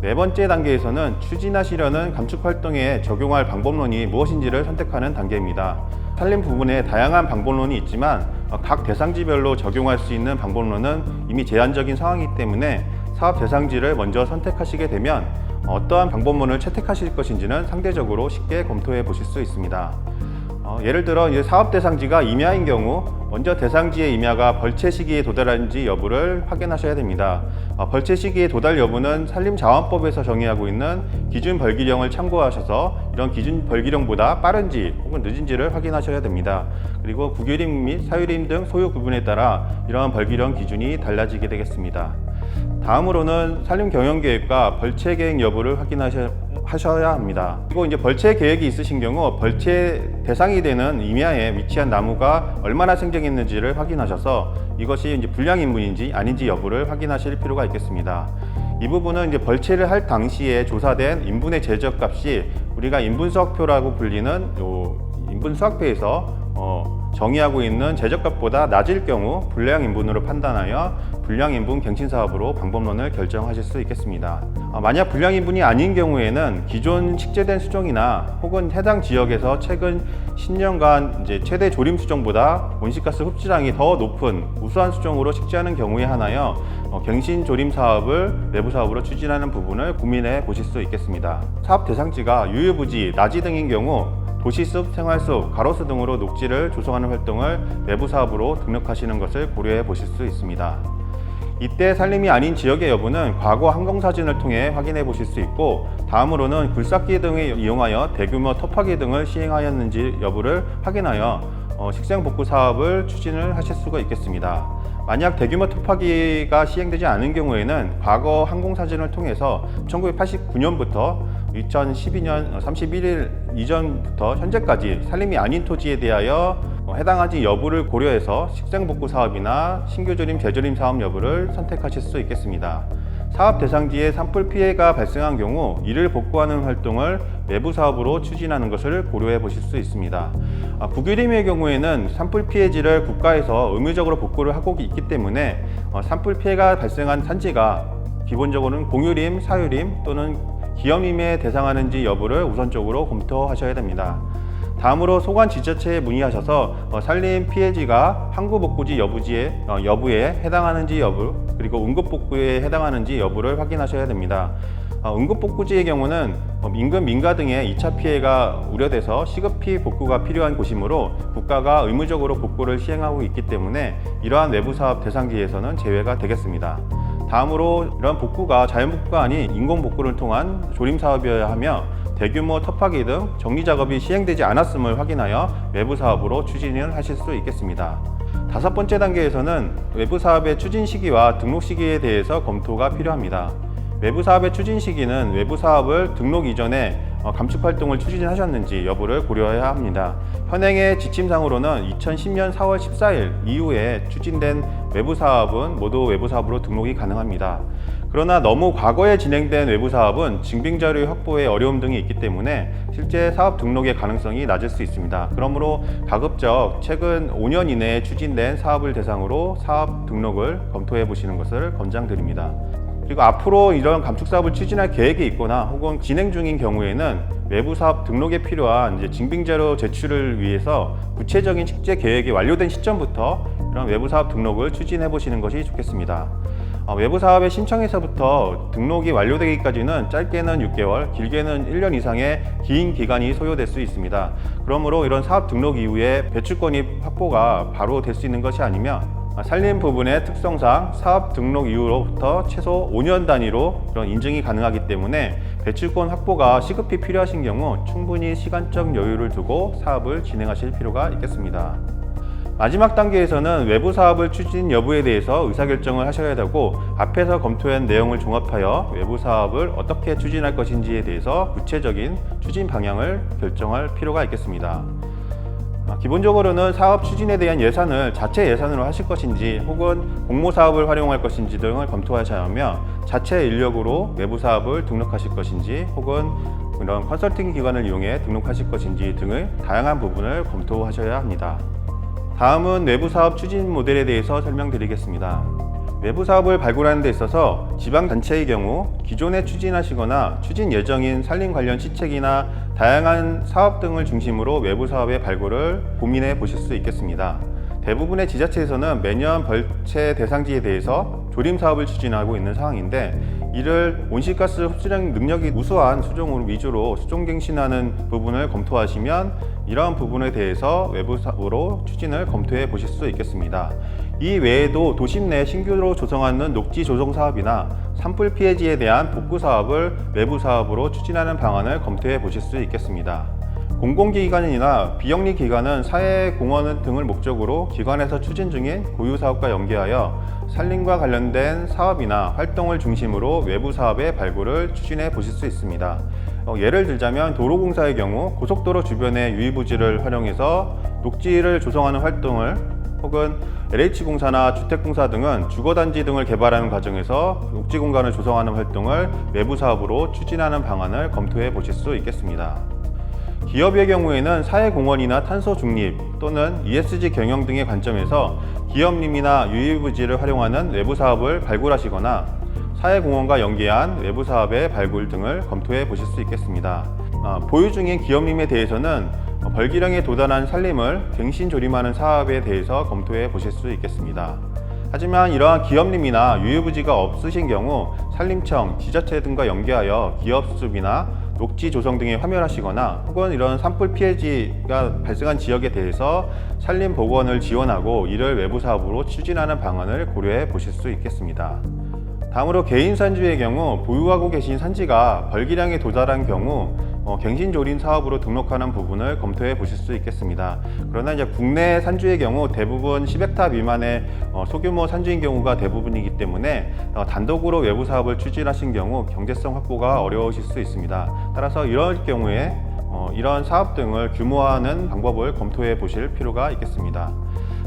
네 번째 단계에서는 추진하시려는 감축 활동에 적용할 방법론이 무엇인지를 선택하는 단계입니다. 산림 부분에 다양한 방법론이 있지만 각 대상지별로 적용할 수 있는 방법론은 이미 제한적인 상황이기 때문에 사업 대상지를 먼저 선택하시게 되면 어떠한 방법론을 채택하실 것인지는 상대적으로 쉽게 검토해 보실 수 있습니다. 예를 들어 사업 대상지가 임야인 경우 먼저 대상지의 임야가 벌채 시기에 도달한지 여부를 확인하셔야 됩니다. 벌채 시기의 도달 여부는 산림자원법에서 정의하고 있는 기준 벌기령을 참고하셔서 이런 기준 벌기령보다 빠른지 혹은 늦은지를 확인하셔야 됩니다. 그리고 국유림 및 사유림 등 소유 구분에 따라 이러한 벌기령 기준이 달라지게 되겠습니다. 다음으로는 산림경영계획과 벌채 계획 여부를 확인하셔야 합니다. 그리고 이제 벌채 계획이 있으신 경우 벌채 대상이 되는 임야에 위치한 나무가 얼마나 생장했는지를 확인하셔서 이것이 이제 불량인분인지 아닌지 여부를 확인하실 필요가 있겠습니다. 이 부분은 이제 벌채를 할 당시에 조사된 인분의 제적값이 우리가 인분수확표라고 불리는 인분수확표에서 정의하고 있는 제적값보다 낮을 경우 불량인분으로 판단하여 불량인분 갱신사업으로 방법론을 결정하실 수 있겠습니다. 만약 불량인분이 아닌 경우에는 기존 식재된 수종이나 혹은 해당 지역에서 최근 10년간 이제 최대 조림 수종보다 온실가스 흡수량이 더 높은 우수한 수종으로 식재하는 경우에 한하여 갱신 조림 사업을 내부 사업으로 추진하는 부분을 고민해 보실 수 있겠습니다. 사업 대상지가 유유부지, 나지 등인 경우 도시숲, 생활숲, 가로수 등으로 녹지를 조성하는 활동을 외부 사업으로 등록하시는 것을 고려해 보실 수 있습니다. 이때 산림이 아닌 지역의 여부는 과거 항공사진을 통해 확인해 보실 수 있고 다음으로는 굴삭기 등을 이용하여 대규모 터파기 등을 시행하였는지 여부를 확인하여 식생복구 사업을 추진을 하실 수가 있겠습니다. 만약 대규모 터파기가 시행되지 않은 경우에는 과거 항공사진을 통해서 1989년부터 2012년 31일 이전부터 현재까지 산림이 아닌 토지에 대하여 해당하지 여부를 고려해서 식생복구 사업이나 신규조림, 재조림 사업 여부를 선택하실 수 있겠습니다. 사업 대상지에 산불 피해가 발생한 경우 이를 복구하는 활동을 외부 사업으로 추진하는 것을 고려해 보실 수 있습니다. 국유림의 경우에는 산불 피해지를 국가에서 의무적으로 복구를 하고 있기 때문에 산불 피해가 발생한 산지가 기본적으로는 공유림, 사유림 또는 기염림에 대상하는지 여부를 우선적으로 검토하셔야 됩니다. 다음으로 소관 지자체에 문의하셔서 산림 피해지가 항구복구지 여부에 해당하는지 여부 그리고 응급복구에 해당하는지 여부를 확인하셔야 됩니다. 응급복구지의 경우는 인근 민가 등의 2차 피해가 우려돼서 시급히 복구가 필요한 곳이므로 국가가 의무적으로 복구를 시행하고 있기 때문에 이러한 외부 사업 대상지에서는 제외가 되겠습니다. 다음으로 이러한 복구가 자연복구가 아닌 인공복구를 통한 조림사업이어야 하며 대규모 터파기 등 정리작업이 시행되지 않았음을 확인하여 외부 사업으로 추진을 하실 수 있겠습니다. 다섯 번째 단계에서는 외부 사업의 추진 시기와 등록 시기에 대해서 검토가 필요합니다. 외부 사업의 추진 시기는 외부 사업을 등록 이전에 감축 활동을 추진하셨는지 여부를 고려해야 합니다. 현행의 지침상으로는 2010년 4월 14일 이후에 추진된 외부 사업은 모두 외부 사업으로 등록이 가능합니다. 그러나 너무 과거에 진행된 외부 사업은 증빙 자료 확보에 어려움 등이 있기 때문에 실제 사업 등록의 가능성이 낮을 수 있습니다. 그러므로 가급적 최근 5년 이내에 추진된 사업을 대상으로 사업 등록을 검토해 보시는 것을 권장드립니다. 그리고 앞으로 이런 감축 사업을 추진할 계획이 있거나 혹은 진행 중인 경우에는 외부 사업 등록에 필요한 증빙 자료 제출을 위해서 구체적인 실제 계획이 완료된 시점부터 이런 외부 사업 등록을 추진해 보시는 것이 좋겠습니다. 외부 사업의 신청에서부터 등록이 완료되기까지는 짧게는 6개월, 길게는 1년 이상의 긴 기간이 소요될 수 있습니다. 그러므로 이런 사업 등록 이후에 배출권이 확보가 바로 될 수 있는 것이 아니며 산림 부분의 특성상 사업 등록 이후로부터 최소 5년 단위로 그런 인증이 가능하기 때문에 배출권 확보가 시급히 필요하신 경우 충분히 시간적 여유를 두고 사업을 진행하실 필요가 있겠습니다. 마지막 단계에서는 외부 사업을 추진 여부에 대해서 의사결정을 하셔야 되고 앞에서 검토한 내용을 종합하여 외부 사업을 어떻게 추진할 것인지에 대해서 구체적인 추진 방향을 결정할 필요가 있겠습니다. 기본적으로는 사업 추진에 대한 예산을 자체 예산으로 하실 것인지 혹은 공모 사업을 활용할 것인지 등을 검토하셔야 하며 자체 인력으로 외부 사업을 등록하실 것인지 혹은 이런 컨설팅 기관을 이용해 등록하실 것인지 등의 다양한 부분을 검토하셔야 합니다. 다음은 외부 사업 추진 모델에 대해서 설명드리겠습니다. 외부 사업을 발굴하는 데 있어서 지방단체의 경우 기존에 추진하시거나 추진 예정인 산림 관련 시책이나 다양한 사업 등을 중심으로 외부 사업의 발굴을 고민해 보실 수 있겠습니다. 대부분의 지자체에서는 매년 벌채 대상지에 대해서 조림 사업을 추진하고 있는 상황인데 이를 온실가스 흡수량 능력이 우수한 수종으로 위주로 수종갱신하는 부분을 검토하시면 이러한 부분에 대해서 외부 사업으로 추진을 검토해 보실 수 있겠습니다. 이 외에도 도심 내 신규로 조성하는 녹지 조성 사업이나 산불 피해지에 대한 복구 사업을 외부 사업으로 추진하는 방안을 검토해 보실 수 있겠습니다. 공공기관이나 비영리 기관은 사회공헌 등을 목적으로 기관에서 추진 중인 고유사업과 연계하여 산림과 관련된 사업이나 활동을 중심으로 외부 사업의 발굴을 추진해 보실 수 있습니다. 예를 들자면 도로공사의 경우 고속도로 주변의 유의부지를 활용해서 녹지를 조성하는 활동을 혹은 LH공사나 주택공사 등은 주거단지 등을 개발하는 과정에서 녹지 공간을 조성하는 활동을 외부 사업으로 추진하는 방안을 검토해 보실 수 있겠습니다. 기업의 경우에는 사회공헌이나 탄소 중립 또는 ESG 경영 등의 관점에서 기업림이나 유의부지를 활용하는 외부 사업을 발굴하시거나 사회공헌과 연계한 외부 사업의 발굴 등을 검토해 보실 수 있겠습니다. 보유 중인 기업림에 대해서는 벌기량에 도달한 산림을 갱신 조림하는 사업에 대해서 검토해 보실 수 있겠습니다. 하지만 이러한 기업림이나 유의부지가 없으신 경우 산림청, 지자체 등과 연계하여 기업수습이나 녹지 조성 등에 환멸하시거나 혹은 이런 산불 피해지가 발생한 지역에 대해서 산림 복원을 지원하고 이를 외부 사업으로 추진하는 방안을 고려해 보실 수 있겠습니다. 다음으로 개인 산주의 경우 보유하고 계신 산지가 벌기량에 도달한 경우 갱신조림 사업으로 등록하는 부분을 검토해 보실 수 있겠습니다. 그러나 이제 국내 산주의 경우 대부분 10헥타 미만의 소규모 산주인 경우가 대부분이기 때문에 단독으로 외부 사업을 추진하신 경우 경제성 확보가 어려우실 수 있습니다. 따라서 이럴 경우에 이런 사업 등을 규모화하는 방법을 검토해 보실 필요가 있겠습니다.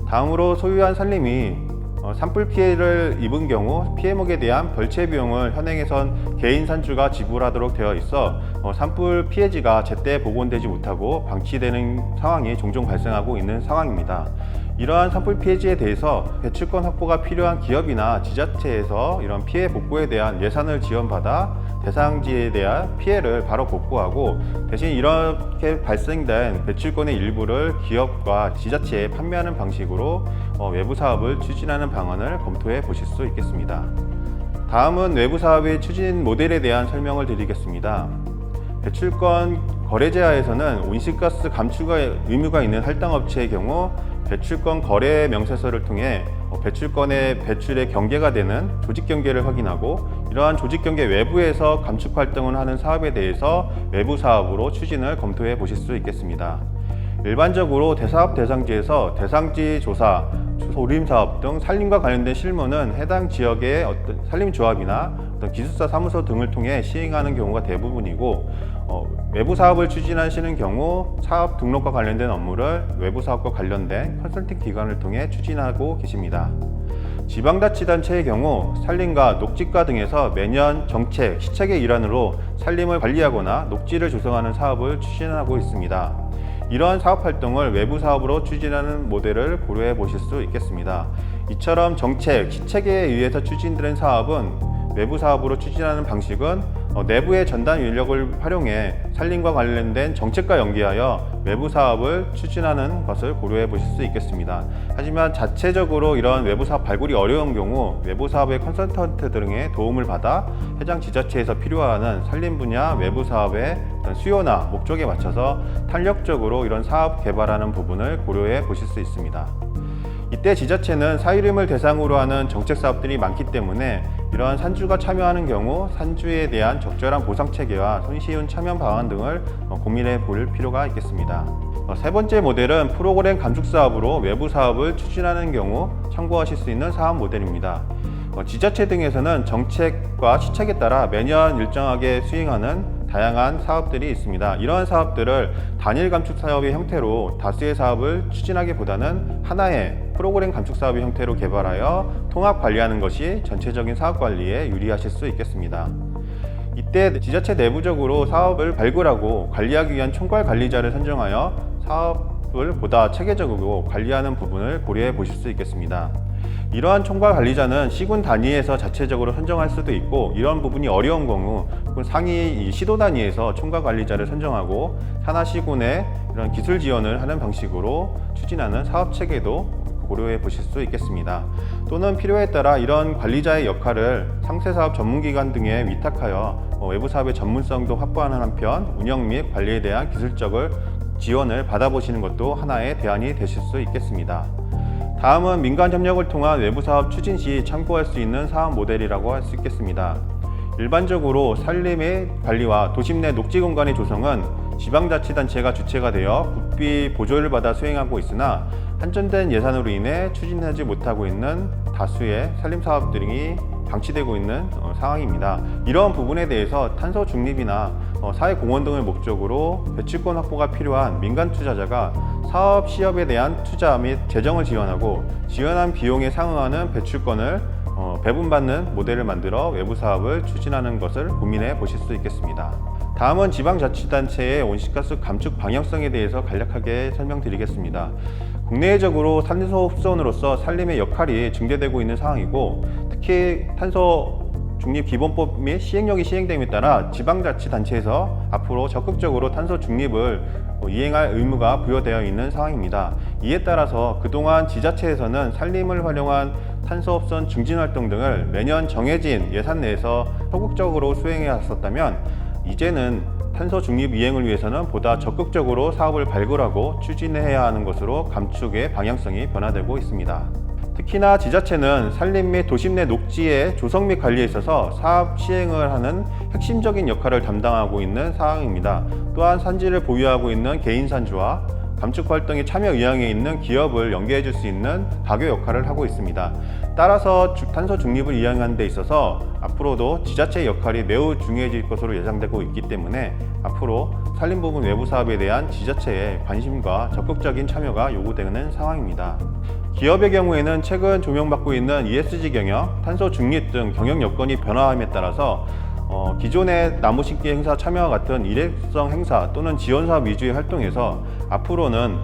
다음으로 소유한 산림이 산불 피해를 입은 경우 피해목에 대한 벌채 비용을 현행에선 개인 산주가 지불하도록 되어 있어 산불 피해지가 제때 복원되지 못하고 방치되는 상황이 종종 발생하고 있는 상황입니다. 이러한 산불 피해지에 대해서 배출권 확보가 필요한 기업이나 지자체에서 이런 피해 복구에 대한 예산을 지원받아 대상지에 대한 피해를 바로 복구하고 대신 이렇게 발생된 배출권의 일부를 기업과 지자체에 판매하는 방식으로 외부 사업을 추진하는 방안을 검토해 보실 수 있겠습니다. 다음은 외부 사업의 추진 모델에 대한 설명을 드리겠습니다. 배출권 거래제하에서는 온실가스 감축 의무가 있는 할당업체의 경우 배출권 거래 명세서를 통해 배출권의 배출의 경계가 되는 조직 경계를 확인하고 이러한 조직 경계 외부에서 감축 활동을 하는 사업에 대해서 외부 사업으로 추진을 검토해 보실 수 있겠습니다. 일반적으로 대사업 대상지에서 대상지 조사, 조림 사업 등 산림과 관련된 실무는 해당 지역의 어떤 산림조합이나 어떤 기술사 사무소 등을 통해 시행하는 경우가 대부분이고 외부 사업을 추진하시는 경우 사업 등록과 관련된 업무를 외부 사업과 관련된 컨설팅 기관을 통해 추진하고 계십니다. 지방자치단체의 경우 산림과 녹지과 등에서 매년 정책, 시책의 일환으로 산림을 관리하거나 녹지를 조성하는 사업을 추진하고 있습니다. 이러한 사업 활동을 외부 사업으로 추진하는 모델을 고려해 보실 수 있겠습니다. 이처럼 정책, 시책에 의해서 추진되는 사업은 외부 사업으로 추진하는 방식은 내부의 전담 인력을 활용해 산림과 관련된 정책과 연계하여 외부 사업을 추진하는 것을 고려해 보실 수 있겠습니다. 하지만 자체적으로 이런 외부 사업 발굴이 어려운 경우 외부 사업의 컨설턴트 등의 도움을 받아 해당 지자체에서 필요하는 산림 분야 외부 사업의 수요나 목적에 맞춰서 탄력적으로 이런 사업 개발하는 부분을 고려해 보실 수 있습니다. 이때 지자체는 사유림을 대상으로 하는 정책 사업들이 많기 때문에 이러한 산주가 참여하는 경우 산주에 대한 적절한 보상 체계와 손쉬운 참여 방안 등을 고민해 볼 필요가 있겠습니다. 세 번째 모델은 프로그램 감축 사업으로 외부 사업을 추진하는 경우 참고하실 수 있는 사업 모델입니다. 지자체 등에서는 정책과 시책에 따라 매년 일정하게 수행하는 다양한 사업들이 있습니다. 이러한 사업들을 단일 감축 사업의 형태로 다수의 사업을 추진하기보다는 하나의 프로그램 감축 사업의 형태로 개발하여 통합 관리하는 것이 전체적인 사업 관리에 유리하실 수 있겠습니다. 이때 지자체 내부적으로 사업을 발굴하고 관리하기 위한 총괄 관리자를 선정하여 사업을 보다 체계적으로 관리하는 부분을 고려해 보실 수 있겠습니다. 이러한 총괄 관리자는 시군 단위에서 자체적으로 선정할 수도 있고, 이런 부분이 어려운 경우 상위 시도 단위에서 총괄 관리자를 선정하고 산하 시군에 이런 기술 지원을 하는 방식으로 추진하는 사업 체계도 고려해 보실 수 있겠습니다. 또는 필요에 따라 이런 관리자의 역할을 상세사업 전문기관 등에 위탁하여 외부 사업의 전문성도 확보하는 한편 운영 및 관리에 대한 기술적을 지원을 받아보시는 것도 하나의 대안이 되실 수 있겠습니다. 다음은 민간 협력을 통한 외부 사업 추진 시 참고할 수 있는 사업 모델이라고 할 수 있겠습니다. 일반적으로 산림의 관리와 도심 내 녹지 공간의 조성은 지방자치단체가 주체가 되어 국비 보조를 받아 수행하고 있으나 한정된 예산으로 인해 추진하지 못하고 있는 다수의 산림 사업들이 방치되고 있는 상황입니다. 이러한 부분에 대해서 탄소 중립이나 사회공헌 등을 목적으로 배출권 확보가 필요한 민간 투자자가 사업 시업에 대한 투자 및 재정을 지원하고 지원한 비용에 상응하는 배출권을 배분받는 모델을 만들어 외부 사업을 추진하는 것을 고민해 보실 수 있겠습니다. 다음은 지방자치단체의 온실가스 감축 방향성에 대해서 간략하게 설명드리겠습니다. 국내적으로 탄소 흡수원으로서 산림의 역할이 증대되고 있는 상황이고, 특히 탄소 중립 기본법 및 시행령이 시행됨에 따라 지방자치단체에서 앞으로 적극적으로 탄소 중립을 이행할 의무가 부여되어 있는 상황입니다. 이에 따라서 그동안 지자체에서는 산림을 활용한 탄소 흡수원 증진 활동 등을 매년 정해진 예산 내에서 소극적으로 수행해 왔었다면, 이제는 탄소 중립 이행을 위해서는 보다 적극적으로 사업을 발굴하고 추진해야 하는 것으로 감축의 방향성이 변화되고 있습니다. 특히나 지자체는 산림 및 도심 내 녹지의 조성 및 관리에 있어서 사업 시행을 하는 핵심적인 역할을 담당하고 있는 상황입니다. 또한 산지를 보유하고 있는 개인 산주와 감축 활동에 참여 의향에 있는 기업을 연계해 줄 수 있는 가교 역할을 하고 있습니다. 따라서 탄소 중립을 이행하는 데 있어서 앞으로도 지자체의 역할이 매우 중요해질 것으로 예상되고 있기 때문에 앞으로 산림 부분 외부 사업에 대한 지자체의 관심과 적극적인 참여가 요구되는 상황입니다. 기업의 경우에는 최근 조명받고 있는 ESG 경영, 탄소 중립 등 경영 여건이 변화함에 따라서 기존의 나무 심기 행사 참여와 같은 일회성 행사 또는 지원 사업 위주의 활동에서 앞으로는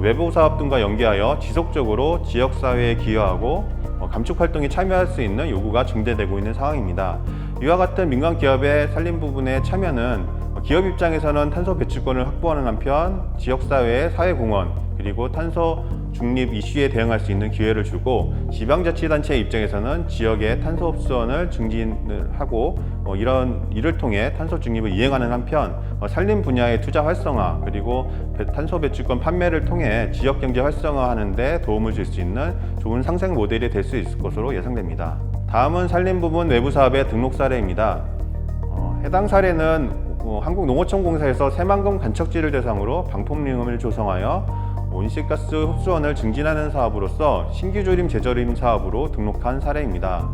외부 사업 등과 연계하여 지속적으로 지역사회에 기여하고 감축 활동에 참여할 수 있는 요구가 증대되고 있는 상황입니다. 이와 같은 민간 기업의 산림 부분의 참여는 기업 입장에서는 탄소 배출권을 확보하는 한편 지역사회의 사회공헌 그리고 탄소 중립 이슈에 대응할 수 있는 기회를 주고, 지방자치단체 입장에서는 지역의 탄소 흡수원을 증진을 하고 이를 통해 탄소 중립을 이행하는 한편 산림 분야의 투자 활성화 그리고 탄소 배출권 판매를 통해 지역 경제 활성화하는 데 도움을 줄 수 있는 좋은 상생 모델이 될 수 있을 것으로 예상됩니다. 다음은 산림 부분 외부 사업의 등록 사례입니다. 해당 사례는 한국농어촌공사에서 새만금 간척지를 대상으로 방풍림을 조성하여 온실가스 흡수원을 증진하는 사업으로서 신규 조림 재조림 사업으로 등록한 사례입니다.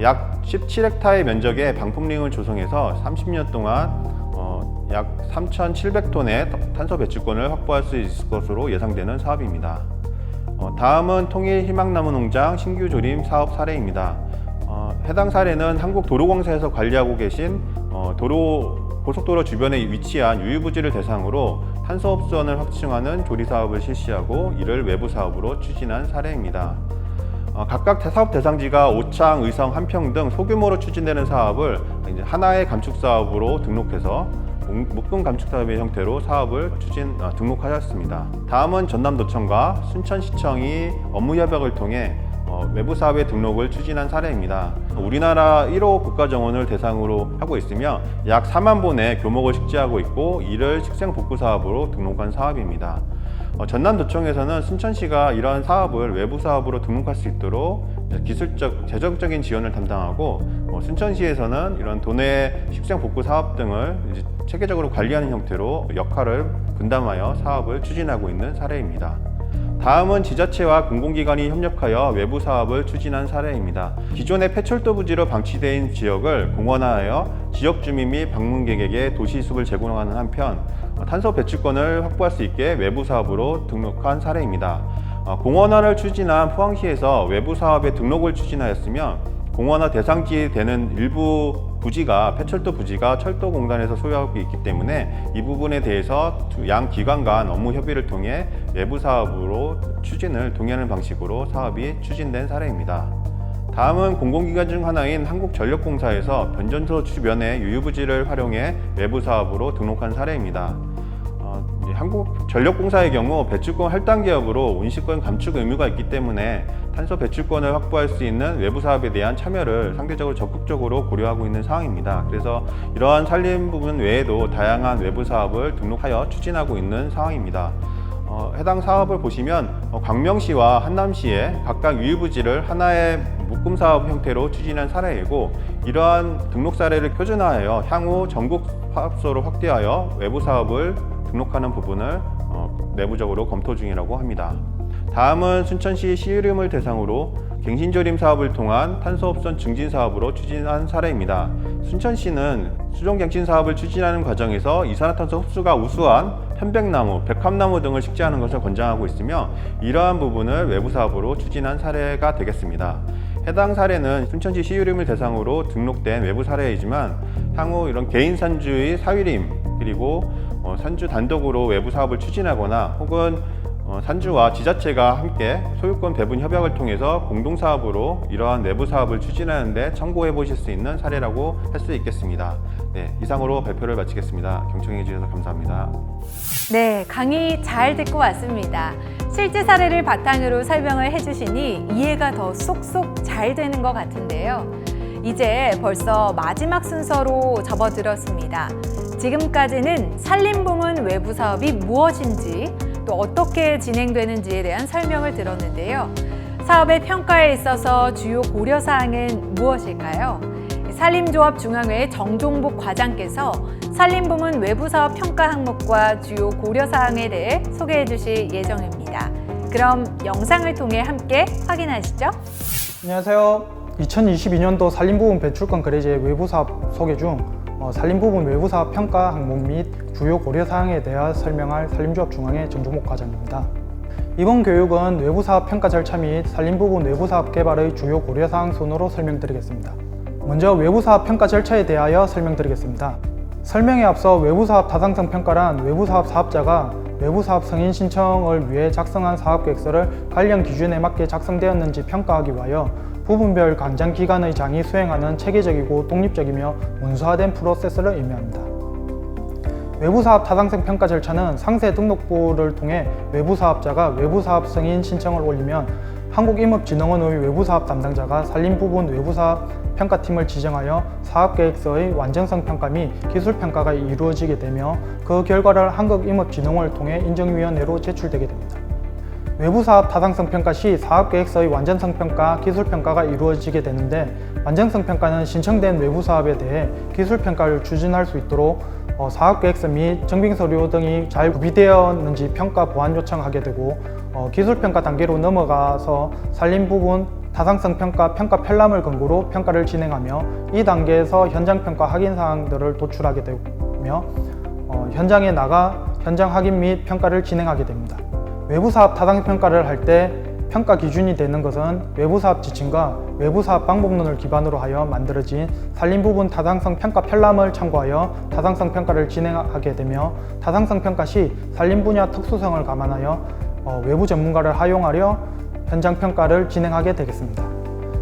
약 17헥타의 면적의 방풍링을 조성해서 30년 동안 약 3,700톤의 탄소 배출권을 확보할 수 있을 것으로 예상되는 사업입니다. 다음은 통일희망나무농장 신규 조림 사업 사례입니다. 해당 사례는 한국도로공사에서 관리하고 계신 고속도로 주변에 위치한 유휴부지를 대상으로 탄소흡수원을 확충하는 조리 사업을 실시하고 이를 외부 사업으로 추진한 사례입니다. 각각 사업 대상지가 오창, 의성, 한평 등 소규모로 추진되는 사업을 이제 하나의 감축 사업으로 등록해서 묶음 감축 사업의 형태로 사업을 등록하였습니다. 다음은 전남도청과 순천시청이 업무 협약을 통해 외부 사업의 등록을 추진한 사례입니다. 우리나라 1호 국가정원을 대상으로 하고 있으며 약 4만 본의 교목을 식재하고 있고 이를 식생복구 사업으로 등록한 사업입니다. 전남도청에서는 순천시가 이러한 사업을 외부 사업으로 등록할 수 있도록 기술적, 재정적인 지원을 담당하고 순천시에서는 이런 도내 식생복구 사업 등을 체계적으로 관리하는 형태로 역할을 분담하여 사업을 추진하고 있는 사례입니다. 다음은 지자체와 공공기관이 협력하여 외부 사업을 추진한 사례입니다. 기존의 폐철도 부지로 방치된 지역을 공원화하여 지역 주민 및 방문객에게 도시숲을 제공하는 한편 탄소 배출권을 확보할 수 있게 외부 사업으로 등록한 사례입니다. 공원화를 추진한 포항시에서 외부 사업의 등록을 추진하였으며 공원화 대상지 되는 일부 부지가 폐철도 부지가 철도공단에서 소유하고 있기 때문에 이 부분에 대해서 양 기관 간 업무 협의를 통해 외부 사업으로 추진을 동의하는 방식으로 사업이 추진된 사례입니다. 다음은 공공기관 중 하나인 한국전력공사에서 변전소 주변의 유휴부지를 활용해 외부 사업으로 등록한 사례입니다. 한국전력공사의 경우 배출권 할당 기업으로 온실권 감축 의무가 있기 때문에 탄소 배출권을 확보할 수 있는 외부 사업에 대한 참여를 상대적으로 적극적으로 고려하고 있는 상황입니다. 그래서 이러한 산림 부분 외에도 다양한 외부 사업을 등록하여 추진하고 있는 상황입니다. 해당 사업을 보시면 광명시와 한남시에 각각 유휴부지를 하나의 묶음 사업 형태로 추진한 사례이고 이러한 등록 사례를 표준화하여 향후 전국 사업소로 확대하여 외부 사업을 등록하는 부분을 내부적으로 검토 중이라고 합니다. 다음은 순천시 시의림을 대상으로 갱신조림 사업을 통한 탄소흡선 증진 사업으로 추진한 사례입니다. 순천시는 수종갱신 사업을 추진하는 과정에서 이산화탄소 흡수가 우수한 편백나무, 백합나무 등을 식재하는 것을 권장하고 있으며 이러한 부분을 외부 사업으로 추진한 사례가 되겠습니다. 해당 사례는 순천시 시의림을 대상으로 등록된 외부 사례이지만 향후 이런 개인 산주의 사위림 그리고 산주 단독으로 외부 사업을 추진하거나 혹은 산주와 지자체가 함께 소유권 배분 협약을 통해서 공동사업으로 이러한 내부 사업을 추진하는 데 참고해 보실 수 있는 사례라고 할 수 있겠습니다. 네, 이상으로 발표를 마치겠습니다. 경청해 주셔서 감사합니다. 네, 강의 잘 듣고 왔습니다. 실제 사례를 바탕으로 설명을 해주시니 이해가 더 쏙쏙 잘 되는 것 같은데요. 이제 벌써 마지막 순서로 접어들었습니다. 지금까지는 산림부문 외부 사업이 무엇인지 또 어떻게 진행되는지에 대한 설명을 들었는데요. 사업의 평가에 있어서 주요 고려사항은 무엇일까요? 산림조합중앙회 정종복 과장께서 산림부문 외부사업 평가 항목과 주요 고려사항에 대해 소개해 주실 예정입니다. 그럼 영상을 통해 함께 확인하시죠. 안녕하세요. 2022년도 산림부문 배출권 거래제 외부사업 소개 중 산림부문 외부사업 평가 항목 및 주요 고려사항에 대해 설명할 산림조합중앙회 정종복 과장입니다. 이번 교육은 외부사업 평가 절차 및 산림부문 외부사업 개발의 주요 고려사항 순으로 설명드리겠습니다. 먼저 외부사업 평가 절차에 대하여 설명드리겠습니다. 설명에 앞서 외부사업 타당성 평가란 외부사업 사업자가 외부사업 승인 신청을 위해 작성한 사업계획서를 관련 기준에 맞게 작성되었는지 평가하기 위하여 부분별 관장기관의 장이 수행하는 체계적이고 독립적이며 문서화된 프로세스를 의미합니다. 외부사업 타당성 평가 절차는 상세 등록부를 통해 외부사업자가 외부사업 승인 신청을 올리면 한국임업진흥원의 외부사업 담당자가 산림부문 외부사업 평가팀을 지정하여 사업계획서의 완전성 평가 및 기술평가가 이루어지게 되며 그 결과를 한국임업진흥원을 통해 인정위원회로 제출되게 됩니다. 외부사업 타당성 평가 시 사업계획서의 완전성 평가, 기술평가가 이루어지게 되는데 완전성 평가는 신청된 외부사업에 대해 기술평가를 추진할 수 있도록 사업계획서 및 정빙서류 등이 잘 구비되었는지 평가 보완 요청하게 되고 기술평가 단계로 넘어가서 산림부문 타당성 평가, 평가 편람을 근거로 평가를 진행하며 이 단계에서 현장평가 확인사항들을 도출하게 되며 현장에 나가 현장 확인 및 평가를 진행하게 됩니다. 외부사업 타당성 평가를 할 때 평가 기준이 되는 것은 외부사업 지침과 외부사업 방법론을 기반으로 하여 만들어진 산림부분 타당성 평가 편람을 참고하여 타당성 평가를 진행하게 되며, 타당성 평가 시 산림 분야 특수성을 감안하여 외부 전문가를 활용하여 현장 평가를 진행하게 되겠습니다.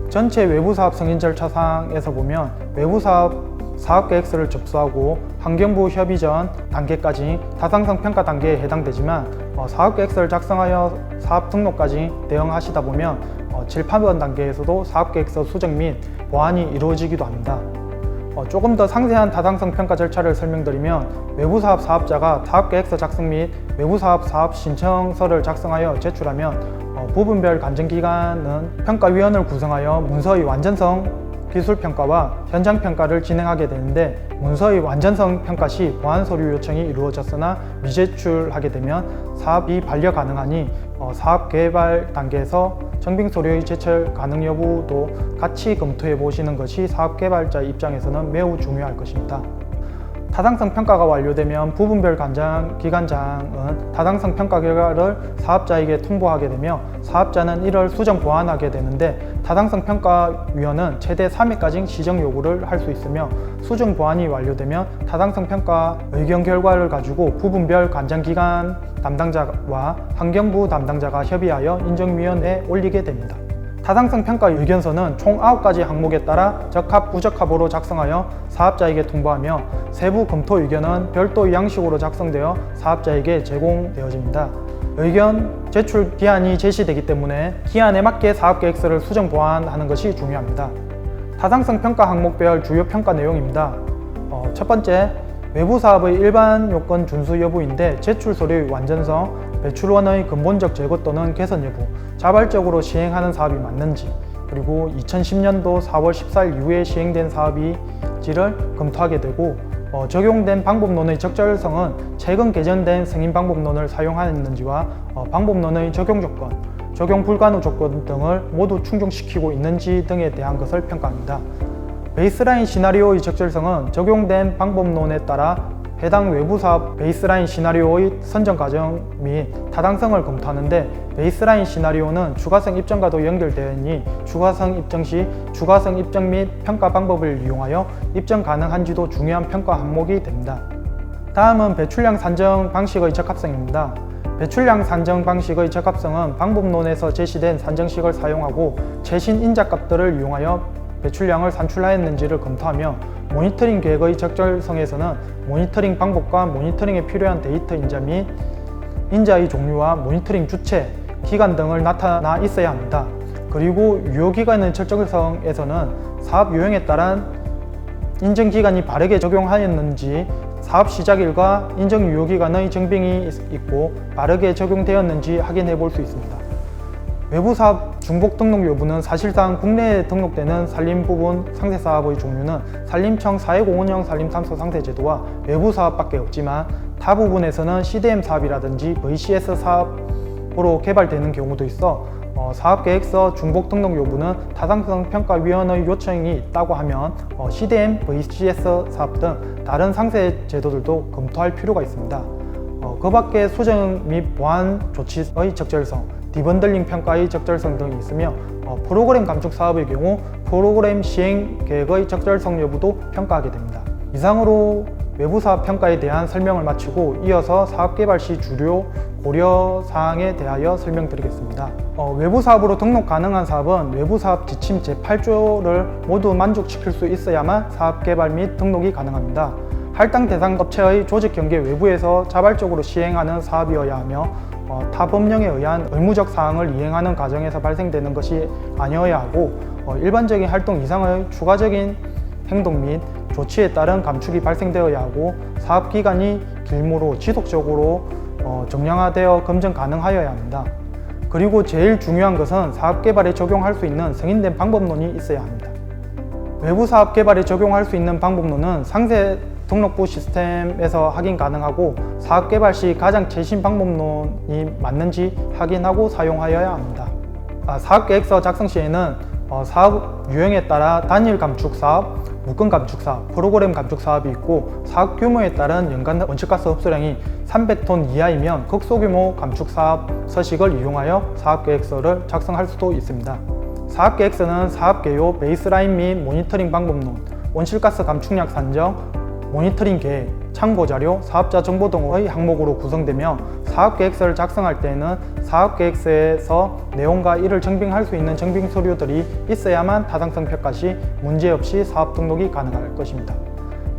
전체 외부사업 승인 절차상에서 보면 외부사업 사업계획서를 접수하고 환경부 협의 전 단계까지 타당성 평가 단계에 해당되지만, 사업계획서를 작성하여 사업 등록까지 대응하시다 보면 7, 8번 단계에서도 사업계획서 수정 및 보완이 이루어지기도 합니다. 조금 더 상세한 타당성 평가 절차를 설명드리면, 외부사업 사업자가 사업계획서 작성 및 외부사업 사업 신청서를 작성하여 제출하면 부분별 간정기관은 평가위원을 구성하여 문서의 완전성 기술평가와 현장평가를 진행하게 되는데, 문서의 완전성 평가 시 보완 서류 요청이 이루어졌으나 미제출하게 되면 사업이 반려 가능하니 사업 개발 단계에서 정빙 서류의 제출 가능 여부도 같이 검토해 보시는 것이 사업 개발자 입장에서는 매우 중요할 것입니다. 타당성 평가가 완료되면 부분별 기관장은 타당성 평가 결과를 사업자에게 통보하게 되며, 사업자는 이를 수정 보완하게 되는데, 타당성 평가위원은 최대 3회까지 시정 요구를 할 수 있으며, 수정 보완이 완료되면 타당성 평가 의견 결과를 가지고 부분별 관장기관 담당자와 환경부 담당자가 협의하여 인정위원회에 올리게 됩니다. 타당성 평가 의견서는 총 9가지 항목에 따라 적합, 부적합으로 작성하여 사업자에게 통보하며, 세부 검토 의견은 별도의 양식으로 작성되어 사업자에게 제공되어집니다. 의견 제출 기한이 제시되기 때문에 기한에 맞게 사업계획서를 수정 보완하는 것이 중요합니다. 타당성 평가 항목별 주요 평가 내용입니다. 첫 번째, 외부사업의 일반 요건 준수 여부인데, 제출 서류의 완전성, 배출원의 근본적 제고 또는 개선 여부, 자발적으로 시행하는 사업이 맞는지, 그리고 2010년도 4월 14일 이후에 시행된 사업인지를 검토하게 되고, 적용된 방법론의 적절성은 최근 개정된 승인 방법론을 사용하였는지와 방법론의 적용 조건, 적용 불가능 조건 등을 모두 충족시키고 있는지 등에 대한 것을 평가합니다. 베이스라인 시나리오의 적절성은 적용된 방법론에 따라 해당 외부사업 베이스라인 시나리오의 선정 과정 및 타당성을 검토하는데, 베이스라인 시나리오는 추가성 입증과도 연결되니 추가성 입증 시 추가성 입증 및 평가 방법을 이용하여 입증 가능한지도 중요한 평가 항목이 됩니다. 다음은 배출량 산정 방식의 적합성입니다. 배출량 산정 방식의 적합성은 방법론에서 제시된 산정식을 사용하고 최신 인자값들을 이용하여 배출량을 산출하였는지를 검토하며, 모니터링 계획의 적절성에서는 모니터링 방법과 모니터링에 필요한 데이터 인자 및 인자의 종류와 모니터링 주체, 기간 등을 나타나 있어야 합니다. 그리고 유효기간의 적절성에서는 사업 유형에 따른 인정기간이 바르게 적용하였는지, 사업 시작일과 인정 유효기간의 정빙이 있고 빠르게 적용되었는지 확인해 볼 수 있습니다. 외부사업 중복 등록 여부는 사실상 국내에 등록되는 산림부분 상세사업의 종류는 산림청 4205형 산림탐소 상세제도와 외부사업밖에 없지만, 타 부분에서는 CDM 사업이라든지 VCS 사업으로 개발되는 경우도 있어 사업계획서 중복 등록 여부는 타당성 평가위원의 요청이 있다고 하면 CDM, VCS 사업 등 다른 상세 제도들도 검토할 필요가 있습니다. 그 밖에 수정 및 보완 조치의 적절성, 디번들링 평가의 적절성 등이 있으며, 프로그램 감축 사업의 경우 프로그램 시행 계획의 적절성 여부도 평가하게 됩니다. 이상으로 외부사업 평가에 대한 설명을 마치고 이어서 사업개발 시 주요 고려사항에 대하여 설명드리겠습니다. 외부사업으로 등록 가능한 사업은 외부사업 지침 제8조를 모두 만족시킬 수 있어야만 사업개발 및 등록이 가능합니다. 할당 대상 업체의 조직 경계 외부에서 자발적으로 시행하는 사업이어야 하며, 타 법령에 의한 의무적 사항을 이행하는 과정에서 발생되는 것이 아니어야 하고, 일반적인 활동 이상의 추가적인 행동 및 조치에 따른 감축이 발생되어야 하고, 사업기간이 길므로 지속적으로 정량화되어 검증 가능하여야 합니다. 그리고 제일 중요한 것은 사업개발에 적용할 수 있는 승인된 방법론이 있어야 합니다. 외부사업 개발에 적용할 수 있는 방법론은 상세 등록부 시스템에서 확인 가능하고, 사업 개발 시 가장 최신 방법론이 맞는지 확인하고 사용하여야 합니다. 사업계획서 작성 시에는 사업 유형에 따라 단일 감축 사업, 묶음 감축 사업, 프로그램 감축 사업이 있고 사업 규모에 따른 연간 온실가스 흡수량이 300톤 이하이면 극소규모 감축 사업 서식을 이용하여 사업계획서를 작성할 수도 있습니다. 사업계획서는 사업 개요, 베이스라인 및 모니터링 방법론, 온실가스 감축량 산정, 모니터링 계획, 참고 자료, 사업자 정보 등의 항목으로 구성되며 사업계획서를 작성할 때에는 사업계획서에서 내용과 이를 증빙할 수 있는 증빙 서류들이 있어야만 타당성 평가 시 문제없이 사업 등록이 가능할 것입니다.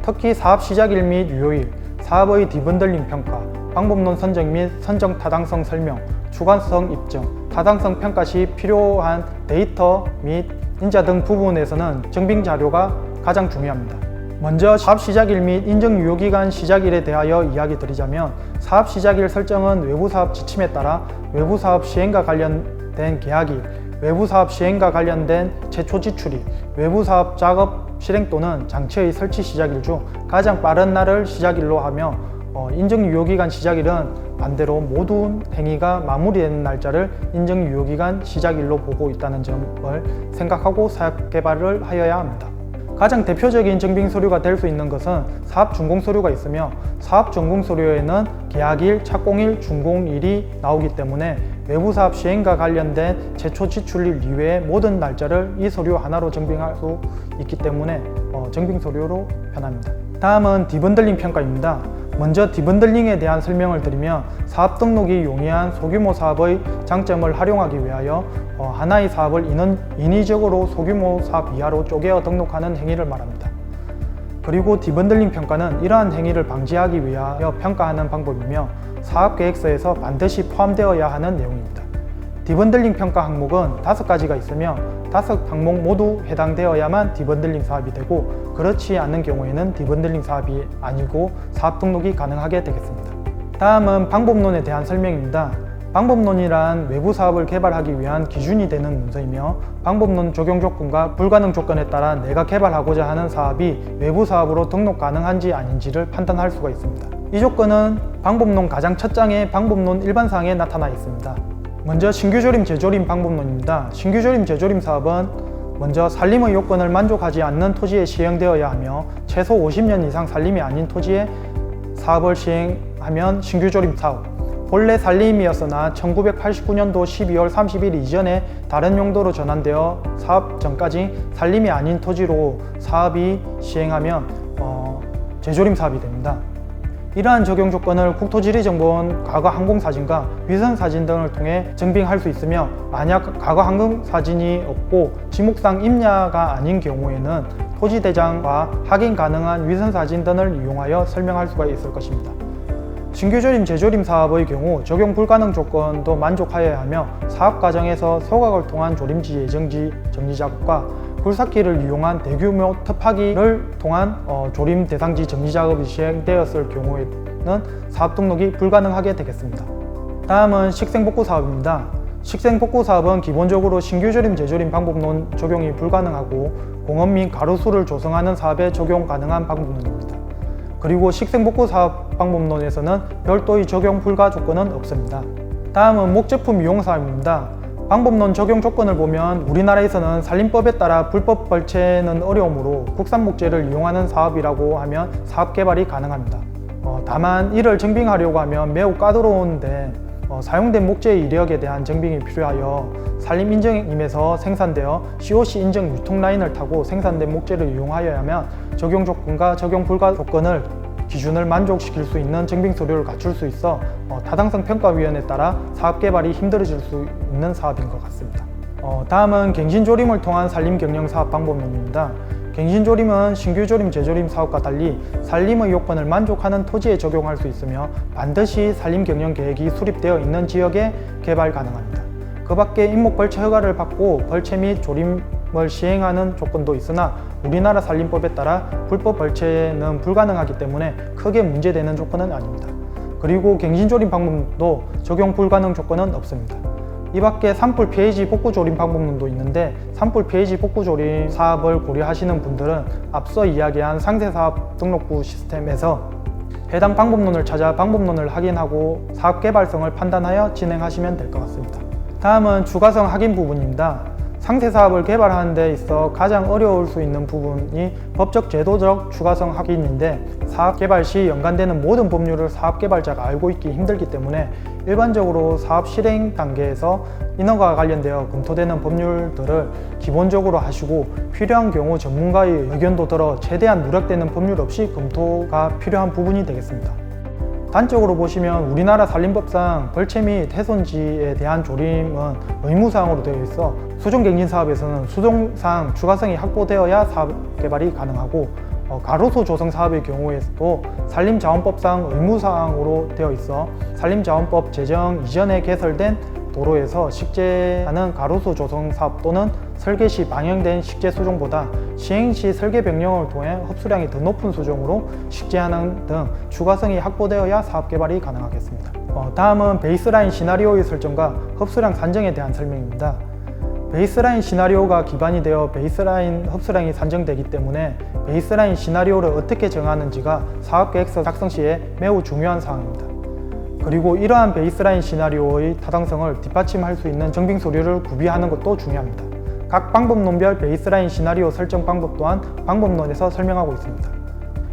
특히 사업 시작일 및 유효일, 사업의 디번들링 평가, 방법론 선정 및 선정 타당성 설명, 주관성 입증, 타당성 평가 시 필요한 데이터 및 인자 등 부분에서는 증빙 자료가 가장 중요합니다. 먼저 사업 시작일 및 인정 유효기간 시작일에 대하여 이야기 드리자면 사업 시작일 설정은 외부사업 지침에 따라 외부사업 시행과 관련된 계약일, 외부사업 시행과 관련된 최초 지출일, 외부사업 작업 실행 또는 장치의 설치 시작일 중 가장 빠른 날을 시작일로 하며 인정 유효기간 시작일은 반대로 모든 행위가 마무리되는 날짜를 인정 유효기간 시작일로 보고 있다는 점을 생각하고 사업 개발을 하여야 합니다. 가장 대표적인 증빙 서류가 될 수 있는 것은 사업 준공 서류가 있으며 사업 준공 서류에는 계약일, 착공일, 준공일이 나오기 때문에 외부 사업 시행과 관련된 최초 지출일 이외의 모든 날짜를 이 서류 하나로 증빙할 수 있기 때문에 증빙 서류로 변합니다. 다음은 디번들링 평가입니다. 먼저 디번들링에 대한 설명을 드리면 사업 등록이 용이한 소규모 사업의 장점을 활용하기 위하여 하나의 사업을 인위적으로 소규모 사업 이하로 쪼개어 등록하는 행위를 말합니다. 그리고 디번들링 평가는 이러한 행위를 방지하기 위하여 평가하는 방법이며 사업계획서에서 반드시 포함되어야 하는 내용입니다. 디번들링 평가 항목은 5가지가 있으며 5항목 모두 해당되어야만 디번들링 사업이 되고 그렇지 않는 경우에는 디번들링 사업이 아니고 사업 등록이 가능하게 되겠습니다. 다음은 방법론에 대한 설명입니다. 방법론이란 외부 사업을 개발하기 위한 기준이 되는 문서이며 방법론 적용 조건과 불가능 조건에 따라 내가 개발하고자 하는 사업이 외부 사업으로 등록 가능한지 아닌지를 판단할 수가 있습니다. 이 조건은 방법론 가장 첫 장의 방법론 일반사항에 나타나 있습니다. 먼저 신규조림 재조림 방법론입니다. 신규조림 재조림 사업은 먼저 산림의 요건을 만족하지 않는 토지에 시행되어야 하며 최소 50년 이상 산림이 아닌 토지에 사업을 시행하면 신규조림 사업, 본래 산림이었으나 1989년도 12월 30일 이전에 다른 용도로 전환되어 사업 전까지 산림이 아닌 토지로 사업이 시행하면 재조림 사업이 됩니다. 이러한 적용 조건을 국토지리정보원 과거 항공사진과 위성사진 등을 통해 증빙할 수 있으며 만약 과거 항공사진이 없고 지목상 임야가 아닌 경우에는 토지대장과 확인 가능한 위성사진 등을 이용하여 설명할 수가 있을 것입니다. 신규조림 재조림 사업의 경우 적용 불가능 조건도 만족하여야 하며 사업 과정에서 소각을 통한 조림지 예정지 정리 작업과 굴삭기를 이용한 대규모 톱하기를 통한 조림 대상지 정리 작업이 시행되었을 경우에는 사업 등록이 불가능하게 되겠습니다. 다음은 식생복구 사업입니다. 식생복구 사업은 기본적으로 신규조림 재조림 방법론 적용이 불가능하고 공업 및 가로수를 조성하는 사업에 적용 가능한 방법론입니다. 그리고 식생복구 사업 방법론에서는 별도의 적용 불가 조건은 없습니다. 다음은 목제품 이용 사업입니다. 방법론 적용 조건을 보면 우리나라에서는 산림법에 따라 불법 벌채는 어려우므로 국산 목재를 이용하는 사업이라고 하면 사업 개발이 가능합니다. 다만 이를 증빙하려고 하면 매우 까다로운데 사용된 목재의 이력에 대한 증빙이 필요하여 산림인증임에서 생산되어 COC 인증 유통 라인을 타고 생산된 목재를 이용하여야만 적용 조건과 적용 불가 조건을 기준을 만족시킬 수 있는 증빙 서류를 갖출 수 있어 타당성 평가위원회에 따라 사업 개발이 힘들어질 수 있는 사업인 것 같습니다. 다음은 갱신조림을 통한 산림경영 사업 방법론입니다. 갱신조림은 신규조림 재조림 사업과 달리 산림의 요건을 만족하는 토지에 적용할 수 있으며 반드시 산림경영 계획이 수립되어 있는 지역에 개발 가능합니다. 그 밖에 임목벌채 허가를 받고 벌채 및 조림을 시행하는 조건도 있으나 우리나라 산림법에 따라 불법 벌채는 불가능하기 때문에 크게 문제되는 조건은 아닙니다. 그리고 갱신조림 방법도 적용 불가능 조건은 없습니다. 이 밖에 산불 피해지 복구조림 방법론도 있는데 산불 피해지 복구조림 사업을 고려하시는 분들은 앞서 이야기한 상세사업 등록부 시스템에서 해당 방법론을 찾아 방법론을 확인하고 사업 개발성을 판단하여 진행하시면 될 것 같습니다. 다음은 추가성 확인 부분입니다. 상세 사업을 개발하는 데 있어 가장 어려울 수 있는 부분이 법적 제도적 추가성 확인인데, 사업 개발 시 연관되는 모든 법률을 사업 개발자가 알고 있기 힘들기 때문에 일반적으로 사업 실행 단계에서 인허가와 관련되어 검토되는 법률들을 기본적으로 하시고, 필요한 경우 전문가의 의견도 들어 최대한 누락되는 법률 없이 검토가 필요한 부분이 되겠습니다. 단적으로 보시면 우리나라 산림법상 벌채 및 훼손지에 대한 조림은 의무사항으로 되어 있어 수종갱신사업에서는 수종상 추가성이 확보되어야 사업 개발이 가능하고, 가로수 조성 사업의 경우에도 산림자원법상 의무사항으로 되어 있어 산림자원법 제정 이전에 개설된 도로에서 식재하는 가로수 조성 사업 또는 설계 시 방영된 식재 수종보다 시행 시 설계 변경을 통해 흡수량이 더 높은 수종으로 식재하는 등 추가성이 확보되어야 사업 개발이 가능하겠습니다. 다음은 베이스라인 시나리오의 설정과 흡수량 산정에 대한 설명입니다. 베이스라인 시나리오가 기반이 되어 베이스라인 흡수량이 산정되기 때문에 베이스라인 시나리오를 어떻게 정하는지가 사업계획서 작성 시에 매우 중요한 사항입니다. 그리고 이러한 베이스라인 시나리오의 타당성을 뒷받침할 수 있는 정빙 서류를 구비하는 것도 중요합니다. 각 방법론별 베이스라인 시나리오 설정 방법 또한 방법론에서 설명하고 있습니다.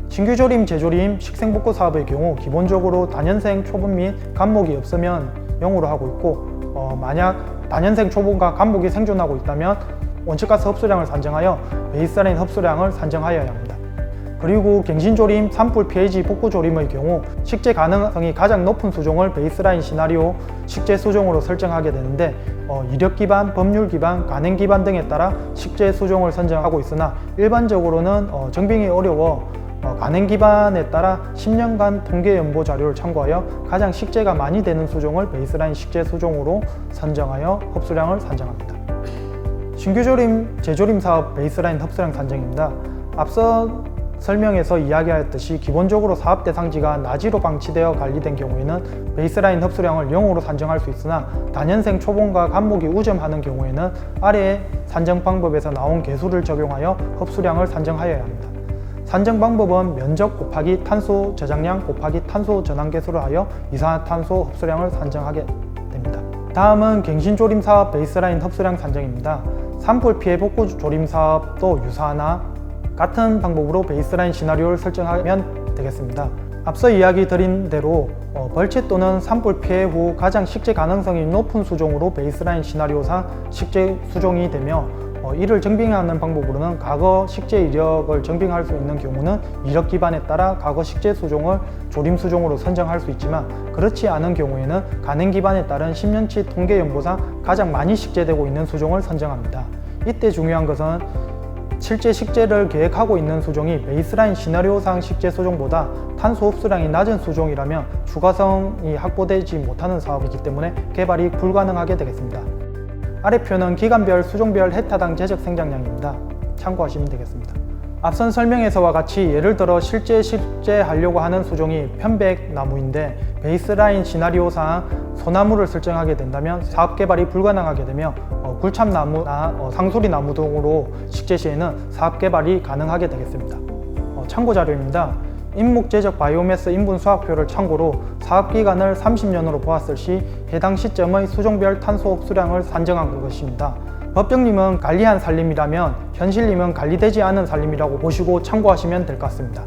신규 조림, 재조림, 식생복구 사업의 경우 기본적으로 단연생, 초분 및 간목이 없으면 0으로 하고 있고, 만약 단연생, 초분과 간목이 생존하고 있다면 온실가스 흡수량을 산정하여 베이스라인 흡수량을 산정하여야 합니다. 그리고 갱신조림, 산불 피해지 복구조림의 경우 식재 가능성이 가장 높은 수종을 베이스라인 시나리오 식재 수종으로 설정하게 되는데, 이력 기반, 법률 기반, 간행 기반 등에 따라 식재 수종을 선정하고 있으나 일반적으로는 정빙이 어려워 간행 기반에 따라 10년간 통계 연보 자료를 참고하여 가장 식재가 많이 되는 수종을 베이스라인 식재 수종으로 선정하여 흡수량을 산정합니다. 신규 조림, 재조림 사업 베이스라인 흡수량 산정입니다. 앞서 설명에서 이야기하였듯이 기본적으로 사업 대상지가 나지로 방치되어 관리된 경우에는 베이스라인 흡수량을 0으로 산정할 수 있으나 단연생, 초본과 간목이 우점하는 경우에는 아래의 산정 방법에서 나온 계수를 적용하여 흡수량을 산정하여야 합니다. 산정 방법은 면적 곱하기 탄소 저장량 곱하기 탄소 전환 계수를 하여 이산화탄소 흡수량을 산정하게 됩니다. 다음은 갱신조림 사업 베이스라인 흡수량 산정입니다. 산불 피해 복구 조림 사업도 유사하나 같은 방법으로 베이스라인 시나리오를 설정하면 되겠습니다. 앞서 이야기 드린 대로 벌채 또는 산불 피해 후 가장 식재 가능성이 높은 수종으로 베이스라인 시나리오상 식재 수종이 되며, 이를 정빙하는 방법으로는 과거 식재 이력을 정빙할 수 있는 경우는 이력 기반에 따라 과거 식재 수종을 조림 수종으로 선정할 수 있지만, 그렇지 않은 경우에는 간행 기반에 따른 10년치 통계 연보상 가장 많이 식재되고 있는 수종을 선정합니다. 이때 중요한 것은 실제 식재를 계획하고 있는 수종이 베이스라인 시나리오상 식재 수종보다 탄소 흡수량이 낮은 수종이라면 추가성이 확보되지 못하는 사업이기 때문에 개발이 불가능하게 되겠습니다. 아래 표는 기간별, 수종별 헥타당 제적 생장량입니다. 참고하시면 되겠습니다. 앞선 설명에서와 같이 예를 들어 실제 식재하려고 하는 수종이 편백나무인데 베이스라인 시나리오상 소나무를 설정하게 된다면 사업 개발이 불가능하게 되며, 굴참나무나 상수리나무 등으로 식재 시에는 사업 개발이 가능하게 되겠습니다. 참고 자료입니다. 인목재적 바이오매스 인분 수확표를 참고로 사업 기간을 30년으로 보았을 시 해당 시점의 수종별 탄소 흡수량을 산정한 것입니다. 법정님은 관리한 산림이라면 현실님은 관리되지 않은 산림이라고 보시고 참고하시면 될 것 같습니다.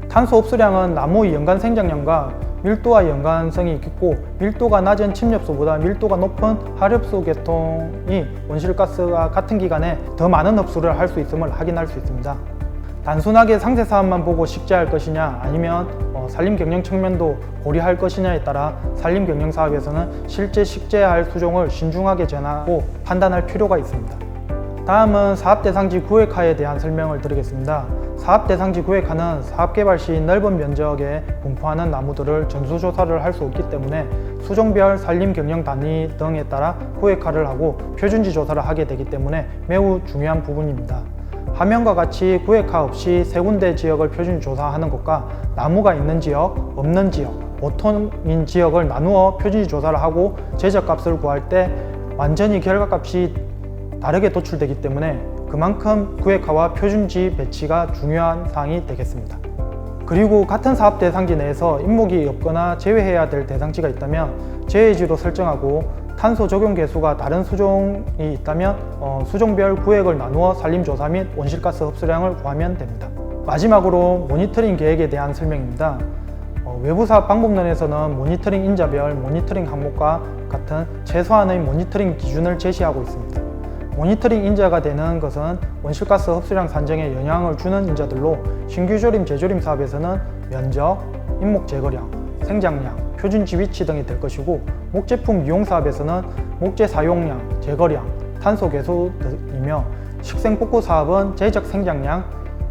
탄소 흡수량은 나무의 연간 생장량과 밀도와 연관성이 있고, 밀도가 낮은 침엽수보다 밀도가 높은 하엽수 계통이 온실가스와 같은 기간에 더 많은 흡수를 할 수 있음을 확인할 수 있습니다. 단순하게 상세 사업만 보고 식재할 것이냐 아니면 산림 경영 측면도 고려할 것이냐에 따라 산림 경영 사업에서는 실제 식재할 수종을 신중하게 정하고 판단할 필요가 있습니다. 다음은 사업 대상지 구획화에 대한 설명을 드리겠습니다. 사업 대상지 구획화는 사업 개발 시 넓은 면적에 분포하는 나무들을 전수조사를 할 수 없기 때문에 수종별 산림 경영 단위 등에 따라 구획화를 하고 표준지 조사를 하게 되기 때문에 매우 중요한 부분입니다. 화면과 같이 구획화 없이 세 군데 지역을 표준 조사하는 것과 나무가 있는 지역, 없는 지역, 보통인 지역을 나누어 표준지 조사를 하고 제적값을 구할 때 완전히 결과값이 다르게 도출되기 때문에 그만큼 구획화와 표준지 배치가 중요한 사항이 되겠습니다. 그리고 같은 사업 대상지 내에서 인목이 없거나 제외해야 될 대상지가 있다면 제외지로 설정하고 탄소 적용 계수가 다른 수종이 있다면 수종별 구획을 나누어 산림조사 및 온실가스 흡수량을 구하면 됩니다. 마지막으로 모니터링 계획에 대한 설명입니다. 외부사업 방법론에서는 모니터링 인자별 모니터링 항목과 같은 최소한의 모니터링 기준을 제시하고 있습니다. 모니터링 인자가 되는 것은 온실가스 흡수량 산정에 영향을 주는 인자들로 신규 조림, 재조림 사업에서는 면적, 인목 제거량, 생장량, 표준지 위치 등이 될 것이고 목제품 이용 사업에서는 목재 사용량, 제거량, 탄소 개수 등이며 식생복구 사업은 제적 생장량,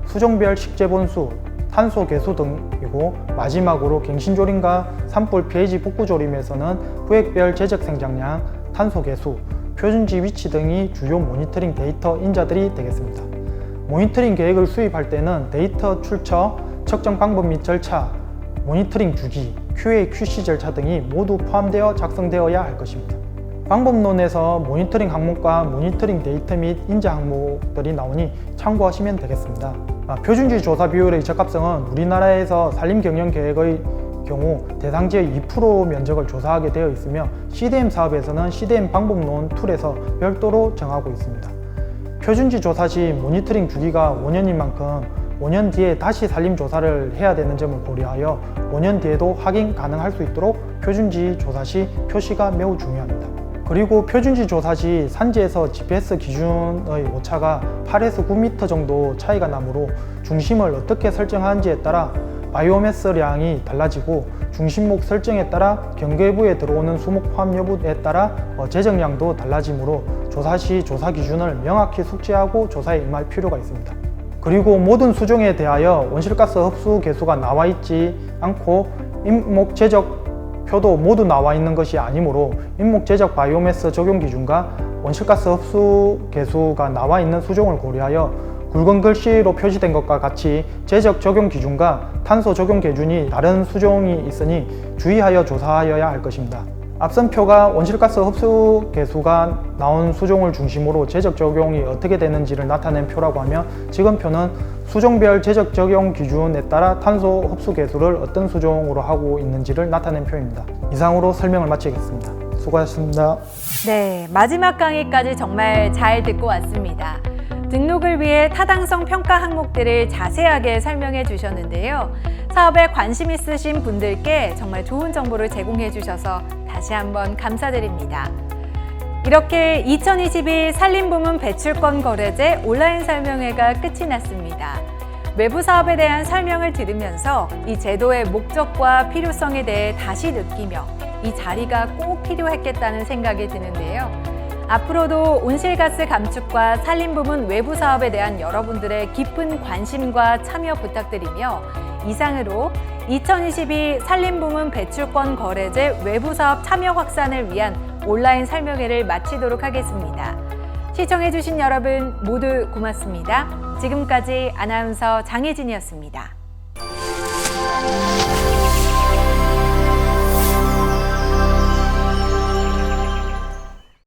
수종별 식재 본수, 탄소 개수 등이고 마지막으로 갱신조림과 산불 pH 복구조림에서는 구획별 제적 생장량, 탄소 개수, 표준지 위치 등이 주요 모니터링 데이터 인자들이 되겠습니다. 모니터링 계획을 수립할 때는 데이터 출처, 측정 방법 및 절차, 모니터링 주기, QA, QC 절차 등이 모두 포함되어 작성되어야 할 것입니다. 방법론에서 모니터링 항목과 모니터링 데이터 및 인자 항목들이 나오니 참고하시면 되겠습니다. 표준지 조사 비율의 적합성은 우리나라에서 산림경영계획의 경우 대상지의 2% 면적을 조사하게 되어 있으며 CDM 사업에서는 CDM 방법론 툴에서 별도로 정하고 있습니다. 표준지 조사 시 모니터링 주기가 5년인 만큼 5년 뒤에 다시 산림조사를 해야 되는 점을 고려하여 5년 뒤에도 확인 가능할 수 있도록 표준지 조사 시 표시가 매우 중요합니다. 그리고 표준지 조사 시 산지에서 GPS 기준의 오차가 8에서 9m 정도 차이가 나므로 중심을 어떻게 설정하는지에 따라 바이오매스량이 달라지고 중심목 설정에 따라 경계부에 들어오는 수목 포함 여부에 따라 재정량도 달라지므로 조사 시 조사 기준을 명확히 숙지하고 조사에 임할 필요가 있습니다. 그리고 모든 수종에 대하여 온실가스 흡수 계수가 나와 있지 않고 임목 제적 표도 모두 나와 있는 것이 아니므로 임목 제적 바이오매스 적용 기준과 온실가스 흡수 계수가 나와 있는 수종을 고려하여 굵은 글씨로 표시된 것과 같이 제적 적용 기준과 탄소 적용 기준이 다른 수종이 있으니 주의하여 조사하여야 할 것입니다. 앞선 표가 온실가스 흡수 계수가 나온 수종을 중심으로 제적 적용이 어떻게 되는지를 나타낸 표라고 하면 지금 표는 수종별 제적 적용 기준에 따라 탄소 흡수 계수를 어떤 수종으로 하고 있는지를 나타낸 표입니다. 이상으로 설명을 마치겠습니다. 수고하셨습니다. 네, 마지막 강의까지 정말 잘 듣고 왔습니다. 등록을 위해 타당성 평가 항목들을 자세하게 설명해 주셨는데요. 사업에 관심 있으신 분들께 정말 좋은 정보를 제공해 주셔서 다시 한번 감사드립니다. 이렇게 2022 산림부문 배출권 거래제 온라인 설명회가 끝이 났습니다. 외부 사업에 대한 설명을 들으면서 이 제도의 목적과 필요성에 대해 다시 느끼며 이 자리가 꼭 필요했겠다는 생각이 드는데요. 앞으로도 온실가스 감축과 산림부문 외부 사업에 대한 여러분들의 깊은 관심과 참여 부탁드리며 이상으로 2022 산림부문 배출권 거래제 외부 사업 참여 확산을 위한 온라인 설명회를 마치도록 하겠습니다. 시청해주신 여러분 모두 고맙습니다. 지금까지 아나운서 장혜진이었습니다.